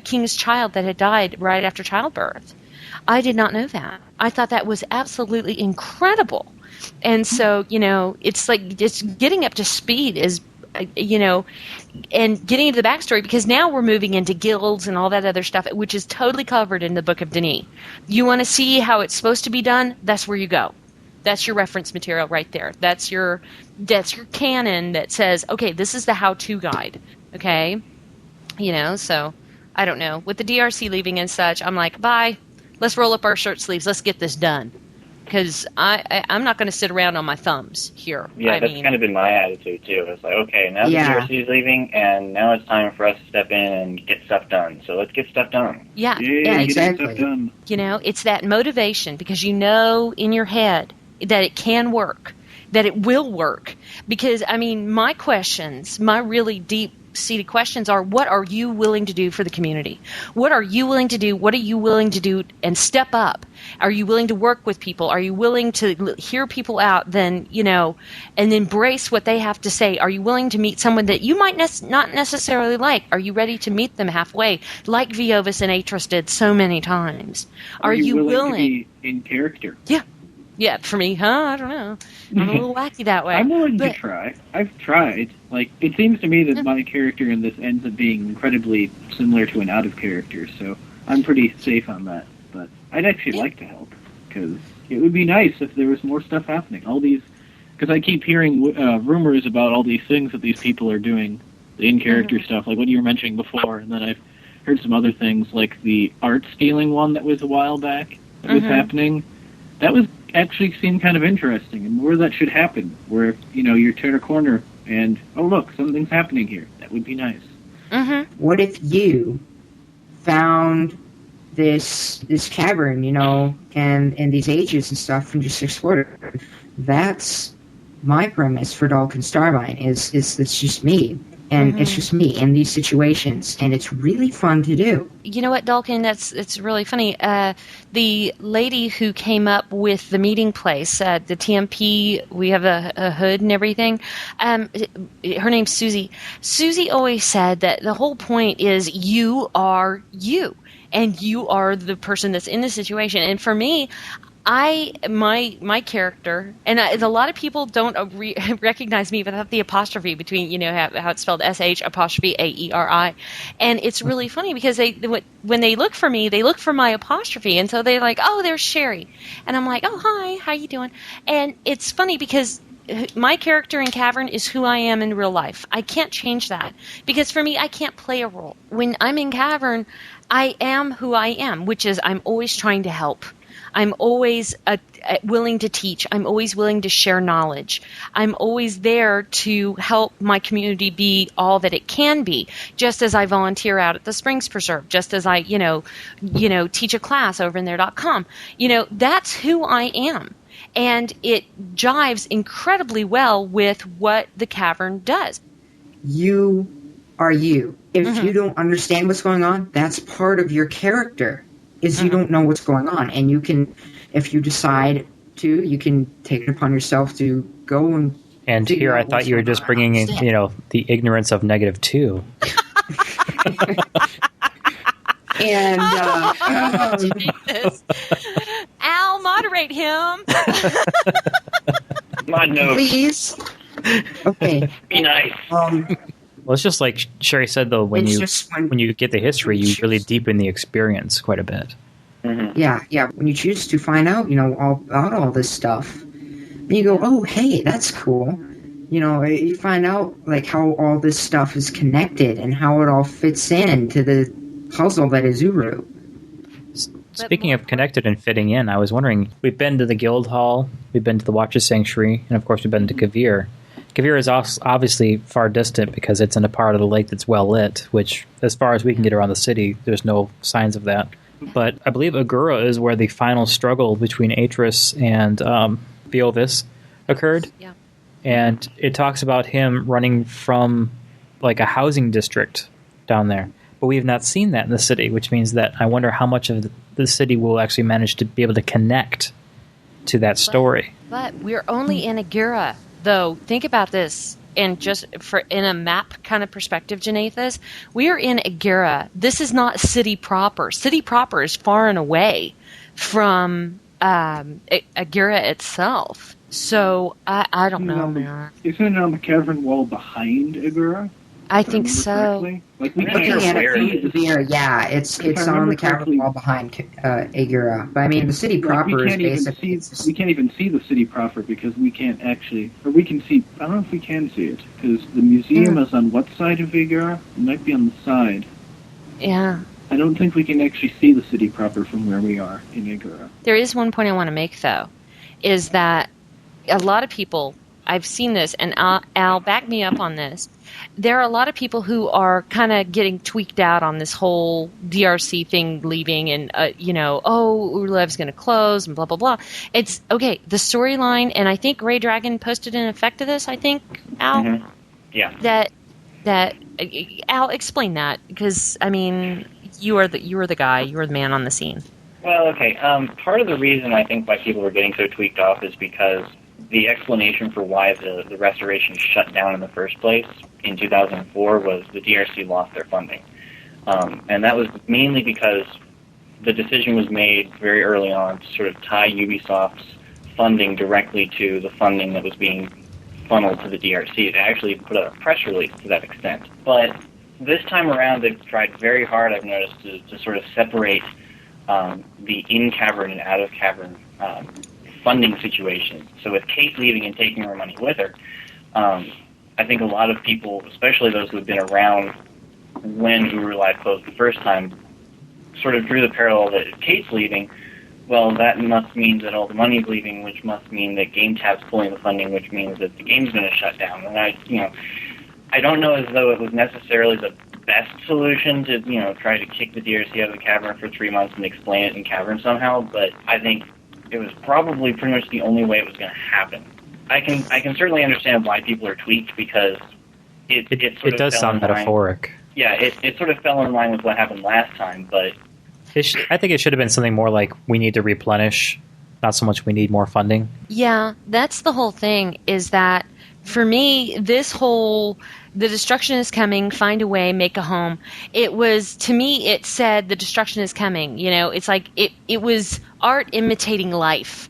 king's child that had died right after childbirth. I did not know that. I thought that was absolutely incredible. And so, you know, it's like just getting up to speed is, you know, and getting into the backstory, because now we're moving into guilds and all that other stuff, which is totally covered in the Book of Denis. You want to see how it's supposed to be done? That's where you go. That's your reference material right there. That's your canon that says, okay, this is the how-to guide. Okay? You know, so I don't know. With the DRC leaving and such, I'm like, bye. Let's roll up our shirt sleeves. Let's get this done. Because I'm not going to sit around on my thumbs here. Yeah, that's kind of been my attitude, too. It's like, okay, now the DRC is leaving, and now it's time for us to step in and get stuff done. So let's get stuff done. Yeah, exactly. Stuff done. You know, it's that motivation, because you know in your head that it can work, that it will work. Because, I mean, my questions, my really deep-seated questions are, what are you willing to do for the community? What are you willing to do? What are you willing to do and step up? Are you willing to work with people? Are you willing to hear people out, then, you know, and embrace what they have to say? Are you willing to meet someone that you might not necessarily like? Are you ready to meet them halfway, like Viovis and Atris did so many times? Are you willing to be in character? Yeah. Yeah, for me, I don't know. I'm a little wacky that way. I'm willing to try. I've tried. Like, it seems to me that my character in this ends up being incredibly similar to an out-of-character, so I'm pretty safe on that. But I'd actually like to help, because it would be nice if there was more stuff happening. All these, because I keep hearing rumors about all these things that these people are doing, the in-character stuff, like what you were mentioning before, and then I've heard some other things, like the art stealing one that was a while back that was happening. That was actually seemed kind of interesting, and more of that should happen, where, you turn a corner and, oh, look, something's happening here. That would be nice. What if you found this cavern, and these ages and stuff, and just explored it? That's my premise for Dalton Starvine, is it's just me. And it's just me in these situations, and it's really fun to do. You know what, Dalton? It's really funny. The lady who came up with the meeting place, the TMP, we have a hood and everything. Her name's Susie. Susie always said that the whole point is you are you, and you are the person that's in the situation. And for me, my character, and a lot of people don't recognize me without the apostrophe between, how it's spelled SH''AERI, and it's really funny because when they look for me, they look for my apostrophe, and so they're like, oh, there's Sherry, and I'm like, oh, hi, how you doing? And it's funny because my character in Cavern is who I am in real life. I can't change that because for me, I can't play a role. When I'm in Cavern, I am who I am, which is I'm always trying to help. I'm always willing to teach. I'm always willing to share knowledge. I'm always there to help my community be all that it can be, just as I volunteer out at the Springs Preserve, just as I, teach a class over in there.com. That's who I am. And it jives incredibly well with what the Cavern does. You are you. If you don't understand what's going on, that's part of your character. Is you don't know what's going on, and you can, if you decide to, you can take it upon yourself to go and. And here, I thought you were just bringing in, the ignorance of -2. And Al, moderate him. My note. Please. Okay. Be nice. Well, it's just like Sherry said, though, when you get the history, you really deepen the experience quite a bit. Yeah. When you choose to find out, all about all this stuff, you go, oh, hey, that's cool. You find out, like, how all this stuff is connected and how it all fits into the puzzle that is Uru. Speaking of connected and fitting in, I was wondering, we've been to the Guild Hall, we've been to the Watcher's Sanctuary, and of course we've been to Kavir. Kavir is obviously far distant because it's in a part of the lake that's well lit, which, as far as we can get around the city, there's no signs of that. But I believe Agura is where the final struggle between Atris and Beovis occurred. Yeah. And it talks about him running from, like, a housing district down there. But we have not seen that in the city, which means that I wonder how much of the city will actually manage to be able to connect to that story. But we're only in Agura. Though, think about this, and just in a map kind of perspective, Janathas, we are in Agura. This is not city proper. City proper is far and away from Agura itself. So, I don't know, man. Isn't it on the cavern wall behind Agura? I think so. Correctly? Like, we Looking can't at it see from here, yeah, it's on the cavern wall behind Agura. But I mean, the city proper is basically. We can't even see the city proper because we can't actually, or we can see. I don't know if we can see it because the museum is on what side of Agura? It might be on the side. Yeah. I don't think we can actually see the city proper from where we are in Agura. There is one point I want to make, though, is that a lot of people, I've seen this, and Al, back me up on this. There are a lot of people who are kind of getting tweaked out on this whole DRC thing leaving and, Urlev's going to close and blah, blah, blah. It's, okay, the storyline, and I think Ray Dragon posted an effect of this, I think, Al? Mm-hmm. Yeah. That Al, explain that, because, I mean, you are the guy, you are the man on the scene. Well, okay, part of the reason I think why people were getting so tweaked off is because the explanation for why the restoration shut down in the first place in 2004 was the DRC lost their funding. And that was mainly because the decision was made very early on to sort of tie Ubisoft's funding directly to the funding that was being funneled to the DRC. They actually put out a press release to that extent. But this time around, they've tried very hard, I've noticed, to sort of separate the in-cavern and out-of-cavern funding situation. So with Kate leaving and taking her money with her, I think a lot of people, especially those who have been around when Uru Live closed the first time, sort of drew the parallel that if Kate's leaving, well, that must mean that all the money's leaving, which must mean that GameTap's pulling the funding, which means that the game's going to shut down. And I don't know as though it was necessarily the best solution to, try to kick the DRC out of the cavern for 3 months and explain it in cavern somehow, but I think it was probably pretty much the only way it was going to happen. I can certainly understand why people are tweaked, because it does sound metaphoric. Yeah, it sort of fell in line with what happened last time, but I think it should have been something more like, we need to replenish, not so much we need more funding. Yeah, that's the whole thing, is that for me, this whole, the destruction is coming, find a way, make a home. It was, to me, it said the destruction is coming. It's like it was art imitating life,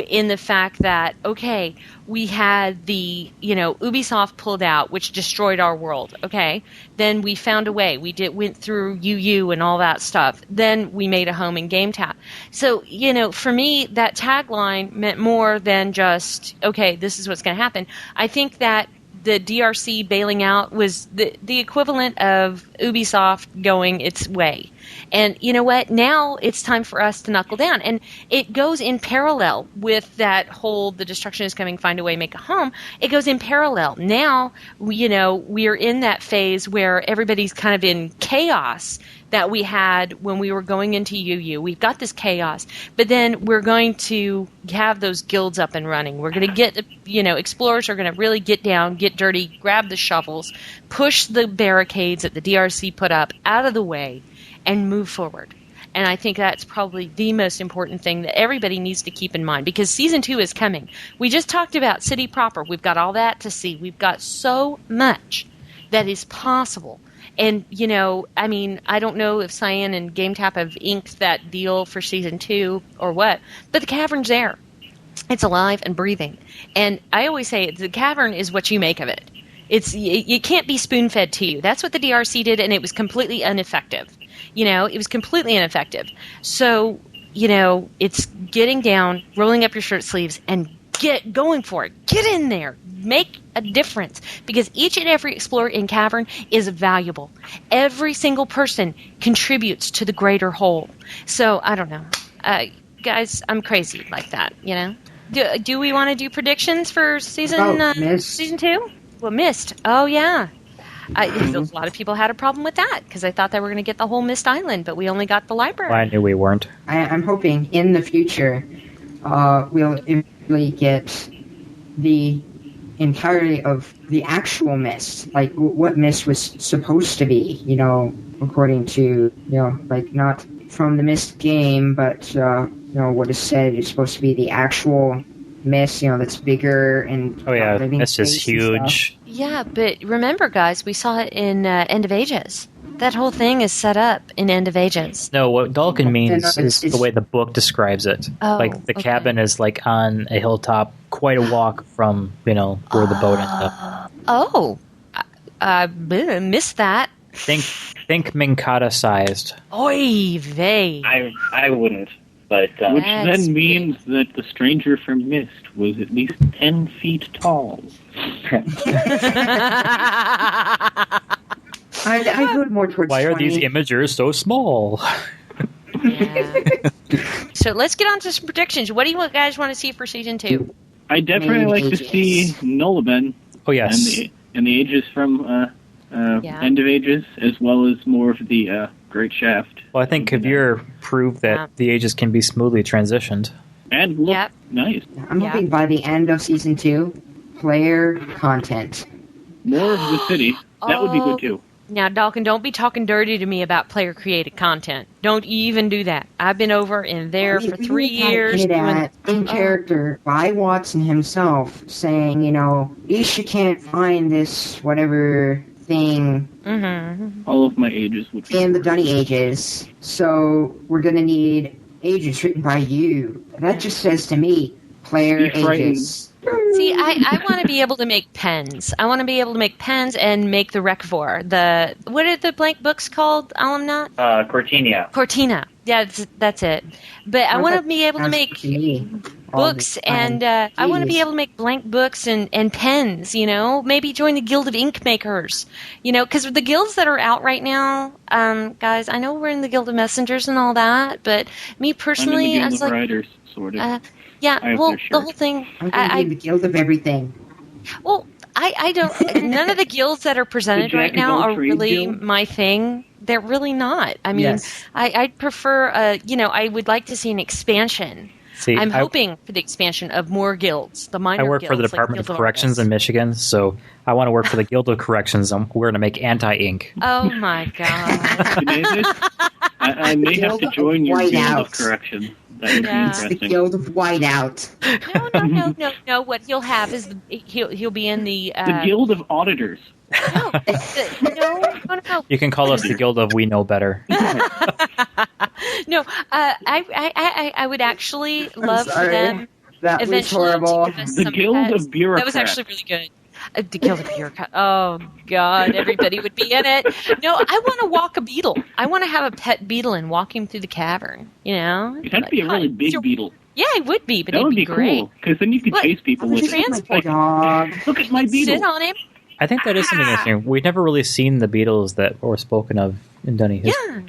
in the fact that, okay, we had the, Ubisoft pulled out, which destroyed our world. Okay, then we found a way. We went through UU and all that stuff. Then we made a home in GameTap. So, for me, that tagline meant more than just, okay, this is what's going to happen. I think that the DRC bailing out was the equivalent of Ubisoft going its way. And you know what? Now it's time for us to knuckle down. And it goes in parallel with that whole, the destruction is coming, find a way, make a home. It goes in parallel. Now, we're in that phase where everybody's kind of in chaos that we had when we were going into UU. We've got this chaos, but then we're going to have those guilds up and running. We're going to get, explorers are going to really get down, get dirty, grab the shovels, push the barricades that the DRC put up out of the way, and move forward. And I think that's probably the most important thing that everybody needs to keep in mind, because Season 2 is coming. We just talked about City proper. We've got all that to see. We've got so much that is possible. And, I don't know if Cyan and GameTap have inked that deal for Season 2 or what, but the cavern's there. It's alive and breathing. And I always say the cavern is what you make of it. It can't be spoon-fed to you. That's what the DRC did, and it was completely ineffective. It was completely ineffective. So, it's getting down, rolling up your shirt sleeves, and going for it. Get in there. Make a difference, because each and every explorer in Cavern is valuable. Every single person contributes to the greater whole. So, I don't know. Guys, I'm crazy like that, Do we want to do predictions for season 2? Well, Mist. Oh, yeah. A lot of people had a problem with that, because I thought they were going to get the whole Mist Island, but we only got the library. Well, I knew we weren't. I'm hoping in the future we'll eventually get the entirety of the actual Mist, like what Mist was supposed to be, according to, not from the Mist game, but, what is said is supposed to be the actual Mist, that's bigger and... Oh, yeah, Mist is huge. Yeah, but remember, guys, we saw it in End of Ages. That whole thing is set up in End of Ages. No, what Dalkin means is the way the book describes it. Oh, like, the cabin is, on a hilltop, quite a walk from, where the boat ends up. Oh. I missed that. Think Minkata-sized. Oy vey. I wouldn't, but... Which then means that the stranger from Mist was at least 10 feet tall. I go more towards Why are 20. these imagers so small? Yeah. So let's get on to some predictions. What do you guys want to see for Season 2? I definitely like to see Nolaben. Oh, yes. And the Ages from End of Ages, as well as more of the Great Shaft. Well, I think Kavir proved that the Ages can be smoothly transitioned. And look nice. I'm hoping by the end of Season 2, player content. More of the city. That would be good, too. Now, Dalkin, don't be talking dirty to me about player-created content. Don't even do that. I've been over in there for 3 years. In character by Watson himself saying, Isha can't find this whatever thing. Mm-hmm. All of my ages would be in the Dunny Ages. So we're going to need ages written by you. That just says to me, player ages. See, I want to be able to make pens. I want to be able to make pens and make the Rekvor. What are the blank books called, Alamnat? Cortina. Cortina. Yeah, that's it. But I want to be able to make... books, and I want to be able to make blank books and pens, maybe join the Guild of Ink Makers, because the guilds that are out right now, guys, I know we're in the Guild of Messengers and all that, but me personally, I'm in the I was Guild of like, Writers, sort of. yeah, well, the whole thing, I'm going to be in the Guild of Everything. well, I don't, none of the guilds that are presented The right Jack of now all are trades really guild? my thing. They're really not. I mean, Yes. I'd prefer, I would like to see an expansion. See, I'm I- hoping for the expansion of more guilds, the minor I work for the guilds, like Department Guild of Corrections in Artists. Michigan, so I want to work for the Guild of Corrections. We're going to make anti-ink. Oh my god. David, I may have to Guild join of your Guild Whiteout. of Correction. That would Yeah. be The interesting. Guild of Whiteout. No. What he'll have is he'll be in the The Guild of Auditors. no. You can call us the Guild of We Know Better. No, I would actually love for sorry. them That was eventually horrible. to give us The some Guild pets. of Bureaucrats. That was actually really good. The Guild of Bureaucrats. Oh God, everybody would be in it. No, I want to walk a beetle. I want to have a pet beetle and walk him through the cavern. That'd be a really big beetle. Yeah, it would be, but That it'd would be be great. cool, because then you could Look, chase people with it. transport. Dog. Look at my beetle. Sit on him. I think that is something interesting. We've never really seen the beetles that were spoken of in Dunny history.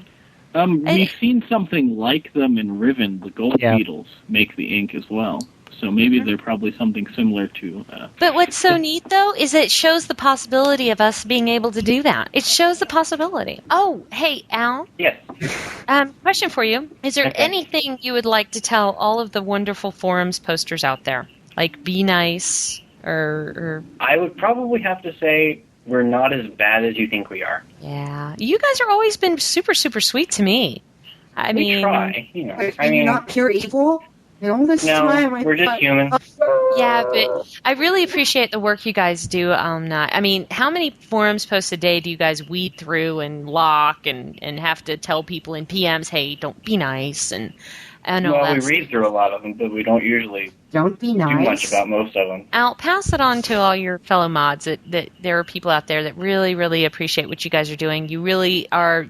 Yeah. We've seen something like them in Riven. The gold Yeah. beetles make the ink as well. So maybe they're probably something similar to... But what's so neat, though, is it shows the possibility of us being able to do that. It shows the possibility. Oh, hey, Al. Yes. Question for you. Is there Okay. anything you would like to tell all of the wonderful forums posters out there? Like, be nice, or I would probably have to say we're not as bad as you think we are. yeah. You guys have always been super, super sweet to me. I We mean, try, Are you not pure evil? In all this time, no, we're just human. yeah, but I really appreciate the work you guys do. I mean, how many forums posts a day do you guys weed through and lock and have to tell people in PMs, hey, don't be nice and all Well, that we stuff? read through a lot of them, but we don't usually Don't be do much nice. about most of them. Al, pass it on to all your fellow mods that there are people out there that really, really appreciate what you guys are doing. You really are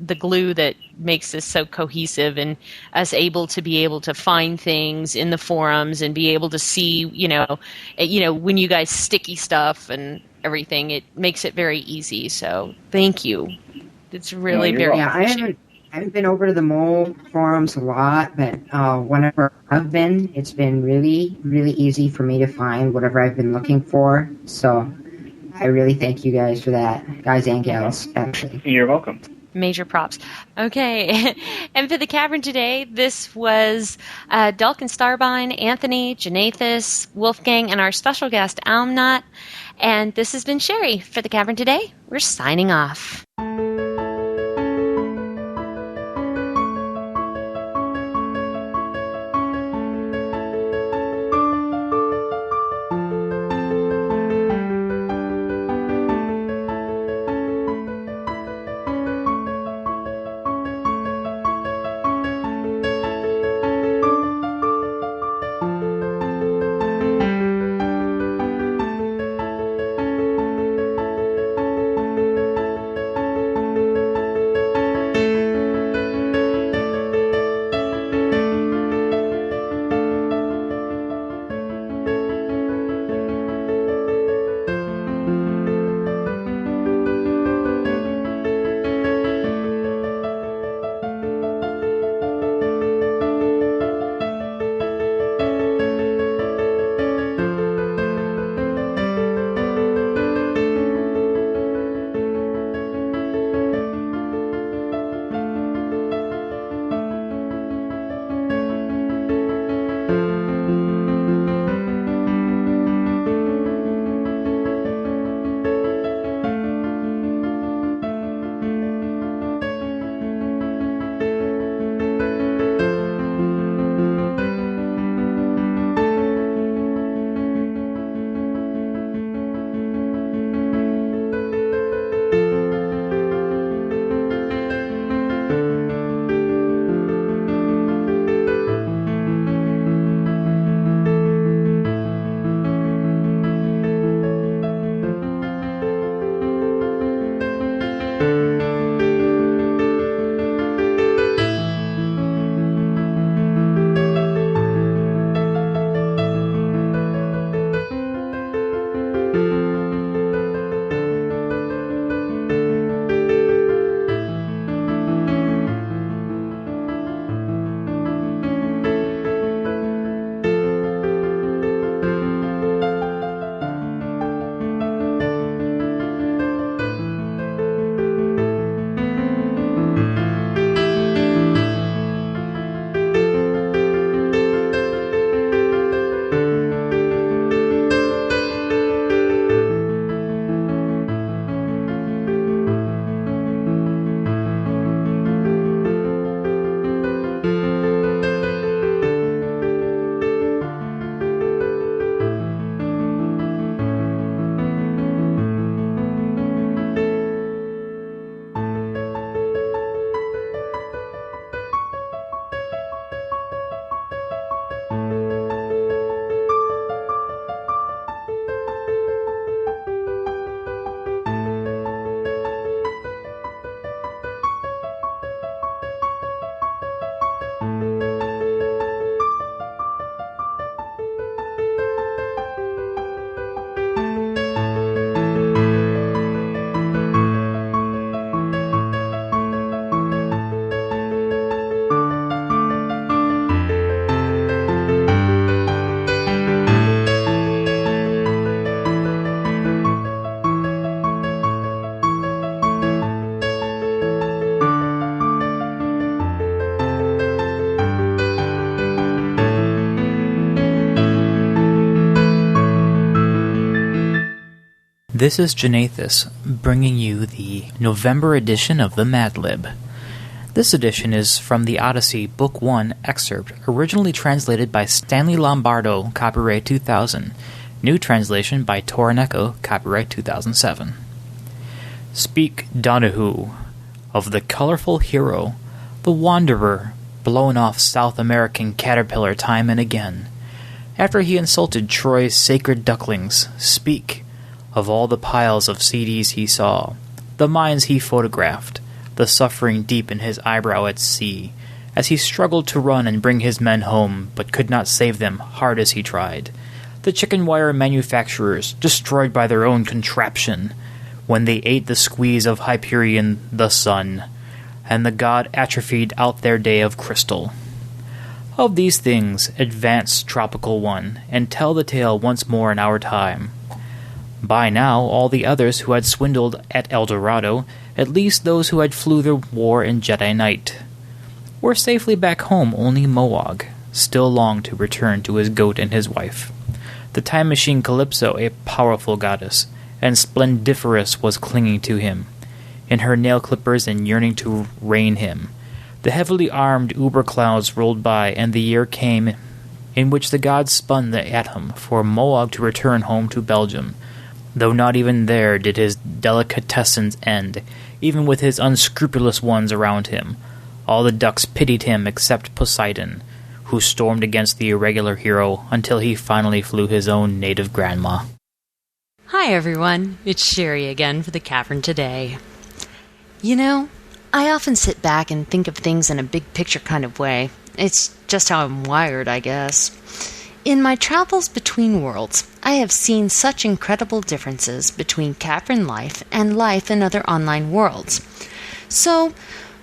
the glue that makes this so cohesive and us able to find things in the forums and be able to see, when you guys sticky stuff and everything, it makes it very easy. So thank you. It's really you're very Yeah, I haven't been over to the mole forums a lot, but whenever I've been, it's been really, really easy for me to find whatever I've been looking for. So I really thank you guys for that, guys and gals, actually. You're welcome. major props. Okay. And for the cavern today, this was Dalkin Starbine, Anthony, Janathus, Wolfgang, and our special guest, Almnot. And this has been Sherry for the cavern today. We're signing off. This is Janathus, bringing you the November edition of the Mad Lib. This edition is from the Odyssey Book 1 excerpt, originally translated by Stanley Lombardo, copyright 2000. New translation by Toraneko, copyright 2007. Speak, Donahue, of the colorful hero, the wanderer, blown off South American caterpillar time and again. After he insulted Troy's sacred ducklings, speak of all the piles of CDs he saw, the mines he photographed, the suffering deep in his eyebrow at sea, as he struggled to run and bring his men home, but could not save them, hard as he tried. The chicken wire manufacturers, destroyed by their own contraption, when they ate the squeeze of Hyperion the sun, and the god atrophied out their day of crystal. Of these things, advance, tropical one, and tell the tale once more in our time. By now, all the others who had swindled at El Dorado, at least those who had flew the war in Jedi Knight, were safely back home. Only Moog still longed to return to his goat and his wife. The time machine Calypso, a powerful goddess, and splendiferous, was clinging to him, in her nail clippers and yearning to reign him. The heavily armed uber clouds rolled by, and the year came in which the gods spun the atom for Moog to return home to Belgium, though not even there did his delicatessens end, even with his unscrupulous ones around him. All the ducks pitied him except Poseidon, who stormed against the irregular hero until he finally flew his own native grandma. Hi everyone, it's Sherry again for the Cavern Today. You know, I often sit back and think of things in a big picture kind of way. It's just how I'm wired, I guess. In my travels between worlds, I have seen such incredible differences between cavern life and life in other online worlds. So,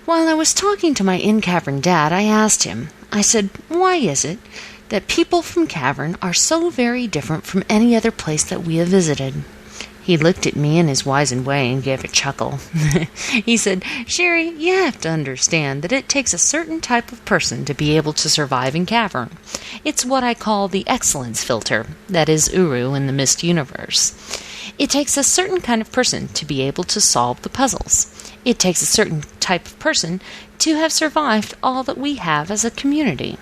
while I was talking to my in-cavern dad, I asked him, I said, why is it that people from Cavern are so very different from any other place that we have visited? He looked at me in his wizened way and gave a chuckle. He said, Sherry, you have to understand that it takes a certain type of person to be able to survive in Cavern. It's what I call the excellence filter, that is Uru in the Mist universe. It takes a certain kind of person to be able to solve the puzzles. It takes a certain type of person to have survived all that we have as a community.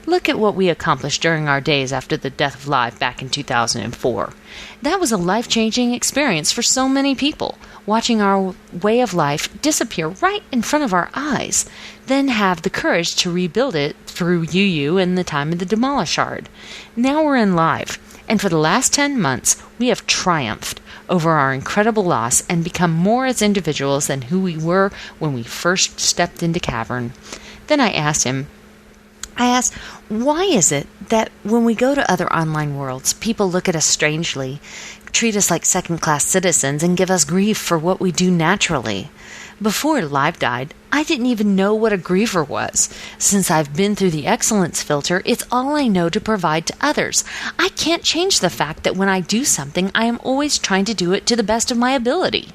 Look at what we accomplished during our days after the death of Live back in 2004. That was a life-changing experience for so many people, watching our way of life disappear right in front of our eyes, then have the courage to rebuild it through UU in the time of the Demolishard. Now we're in Live, and for the last 10 months, we have triumphed over our incredible loss and become more as individuals than who we were when we first stepped into Cavern. Then I asked, why is it that when we go to other online worlds, people look at us strangely, treat us like second-class citizens, and give us grief for what we do naturally? Before Live died, I didn't even know what a griefer was. Since I've been through the excellence filter, it's all I know to provide to others. I can't change the fact that when I do something, I am always trying to do it to the best of my ability.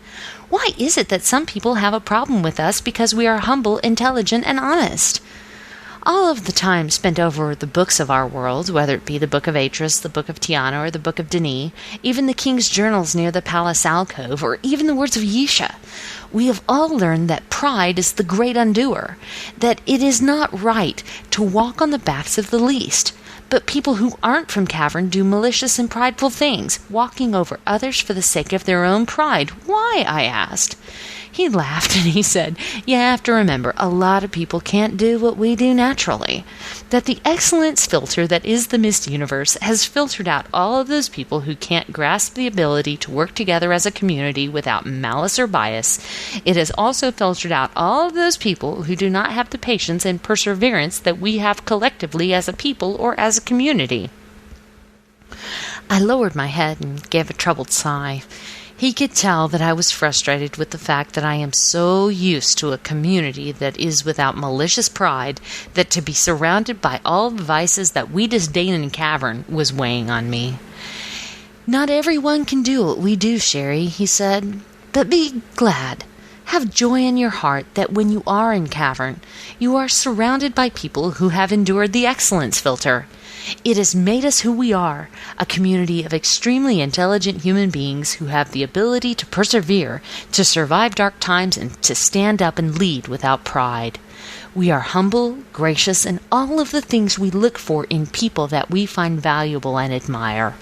Why is it that some people have a problem with us because we are humble, intelligent, and honest? All of the time spent over the books of our world, whether it be the Book of Atris, the Book of Tiana, or the Book of Denis, even the King's Journals near the Palace alcove, or even the words of Yisha, we have all learned that pride is the great undoer, that it is not right to walk on the backs of the least. But people who aren't from Cavern do malicious and prideful things, walking over others for the sake of their own pride. Why? I asked. He laughed and he said, you have to remember, a lot of people can't do what we do naturally. That the excellence filter that is the Mist universe has filtered out all of those people who can't grasp the ability to work together as a community without malice or bias. It has also filtered out all of those people who do not have the patience and perseverance that we have collectively as a people or as a community. I lowered my head and gave a troubled sigh. He could tell that I was frustrated with the fact that I am so used to a community that is without malicious pride that to be surrounded by all the vices that we disdain in Cavern was weighing on me. Not everyone can do what we do, Sherry, he said, but be glad. Have joy in your heart that when you are in Cavern, you are surrounded by people who have endured the excellence filter. It has made us who we are, a community of extremely intelligent human beings who have the ability to persevere, to survive dark times, and to stand up and lead without pride. We are humble, gracious, and all of the things we look for in people that we find valuable and admire.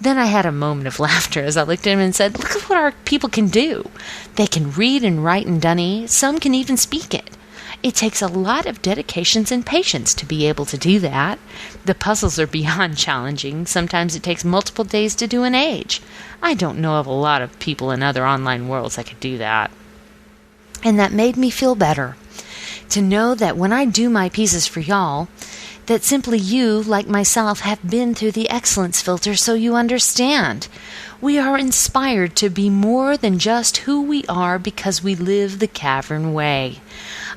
Then I had a moment of laughter as I looked at him and said, look at what our people can do. They can read and write in Dunny. Some can even speak it. It takes a lot of dedications and patience to be able to do that. The puzzles are beyond challenging. Sometimes it takes multiple days to do an age. I don't know of a lot of people in other online worlds that could do that. And that made me feel better. To know that when I do my pieces for y'all, that simply you, like myself, have been through the excellence filter so you understand. We are inspired to be more than just who we are because we live the Cavern way.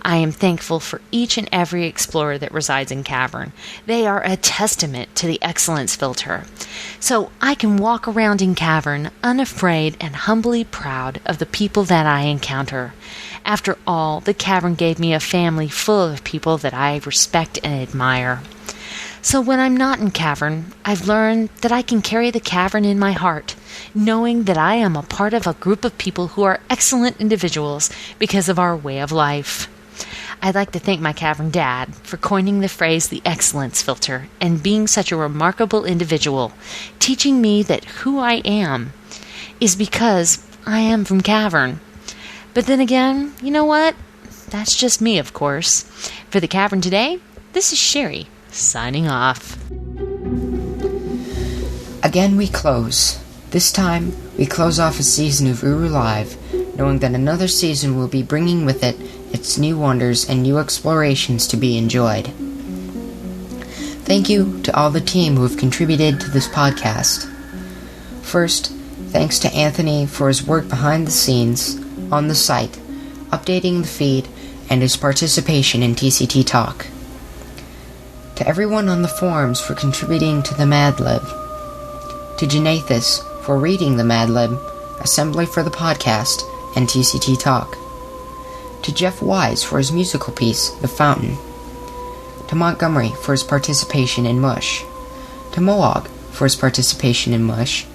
I am thankful for each and every explorer that resides in Cavern. They are a testament to the excellence filter. So I can walk around in Cavern unafraid and humbly proud of the people that I encounter. After all, the Cavern gave me a family full of people that I respect and admire. So when I'm not in Cavern, I've learned that I can carry the Cavern in my heart, knowing that I am a part of a group of people who are excellent individuals because of our way of life. I'd like to thank my Cavern dad for coining the phrase the excellence filter and being such a remarkable individual, teaching me that who I am is because I am from Cavern. But then again, you know what? That's just me, of course. For the Cavern today, this is Sherry, signing off. Again we close. This time, we close off a season of Uru Live, knowing that another season will be bringing with it its new wonders and new explorations to be enjoyed. Thank you to all the team who have contributed to this podcast. First, thanks to Anthony for his work behind the scenes, on the site, updating the feed, and his participation in TCT Talk. To everyone on the forums for contributing to the Mad Lib. To Janathus for reading the Mad Lib, Assembly for the Podcast, and TCT Talk. To Jeff Wise for his musical piece, The Fountain. To Montgomery for his participation in Mush. To Moog for his participation in Mush.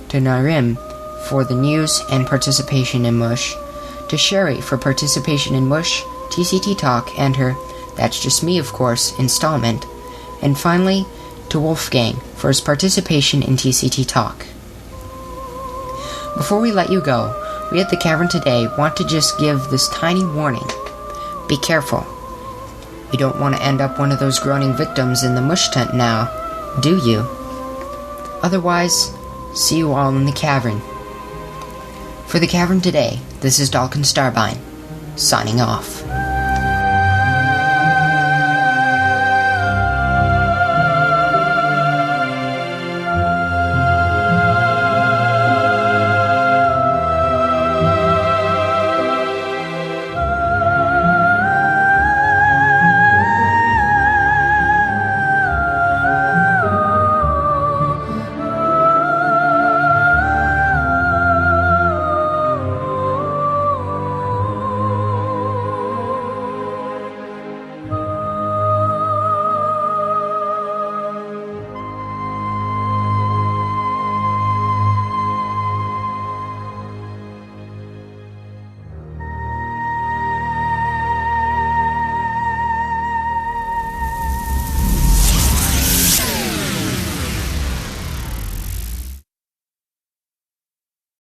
To Narim for the news and participation in Mush. To Sherry for participation in Mush, TCT Talk, and her That's Just Me, of course, installment. And finally, to Wolfgang for his participation in TCT Talk. Before we let you go, we at the Cavern today want to just give this tiny warning. Be careful. You don't want to end up one of those groaning victims in the mush tent now, do you? Otherwise, see you all in the Cavern. For the Cavern today, this is Dalkin Starbine, signing off.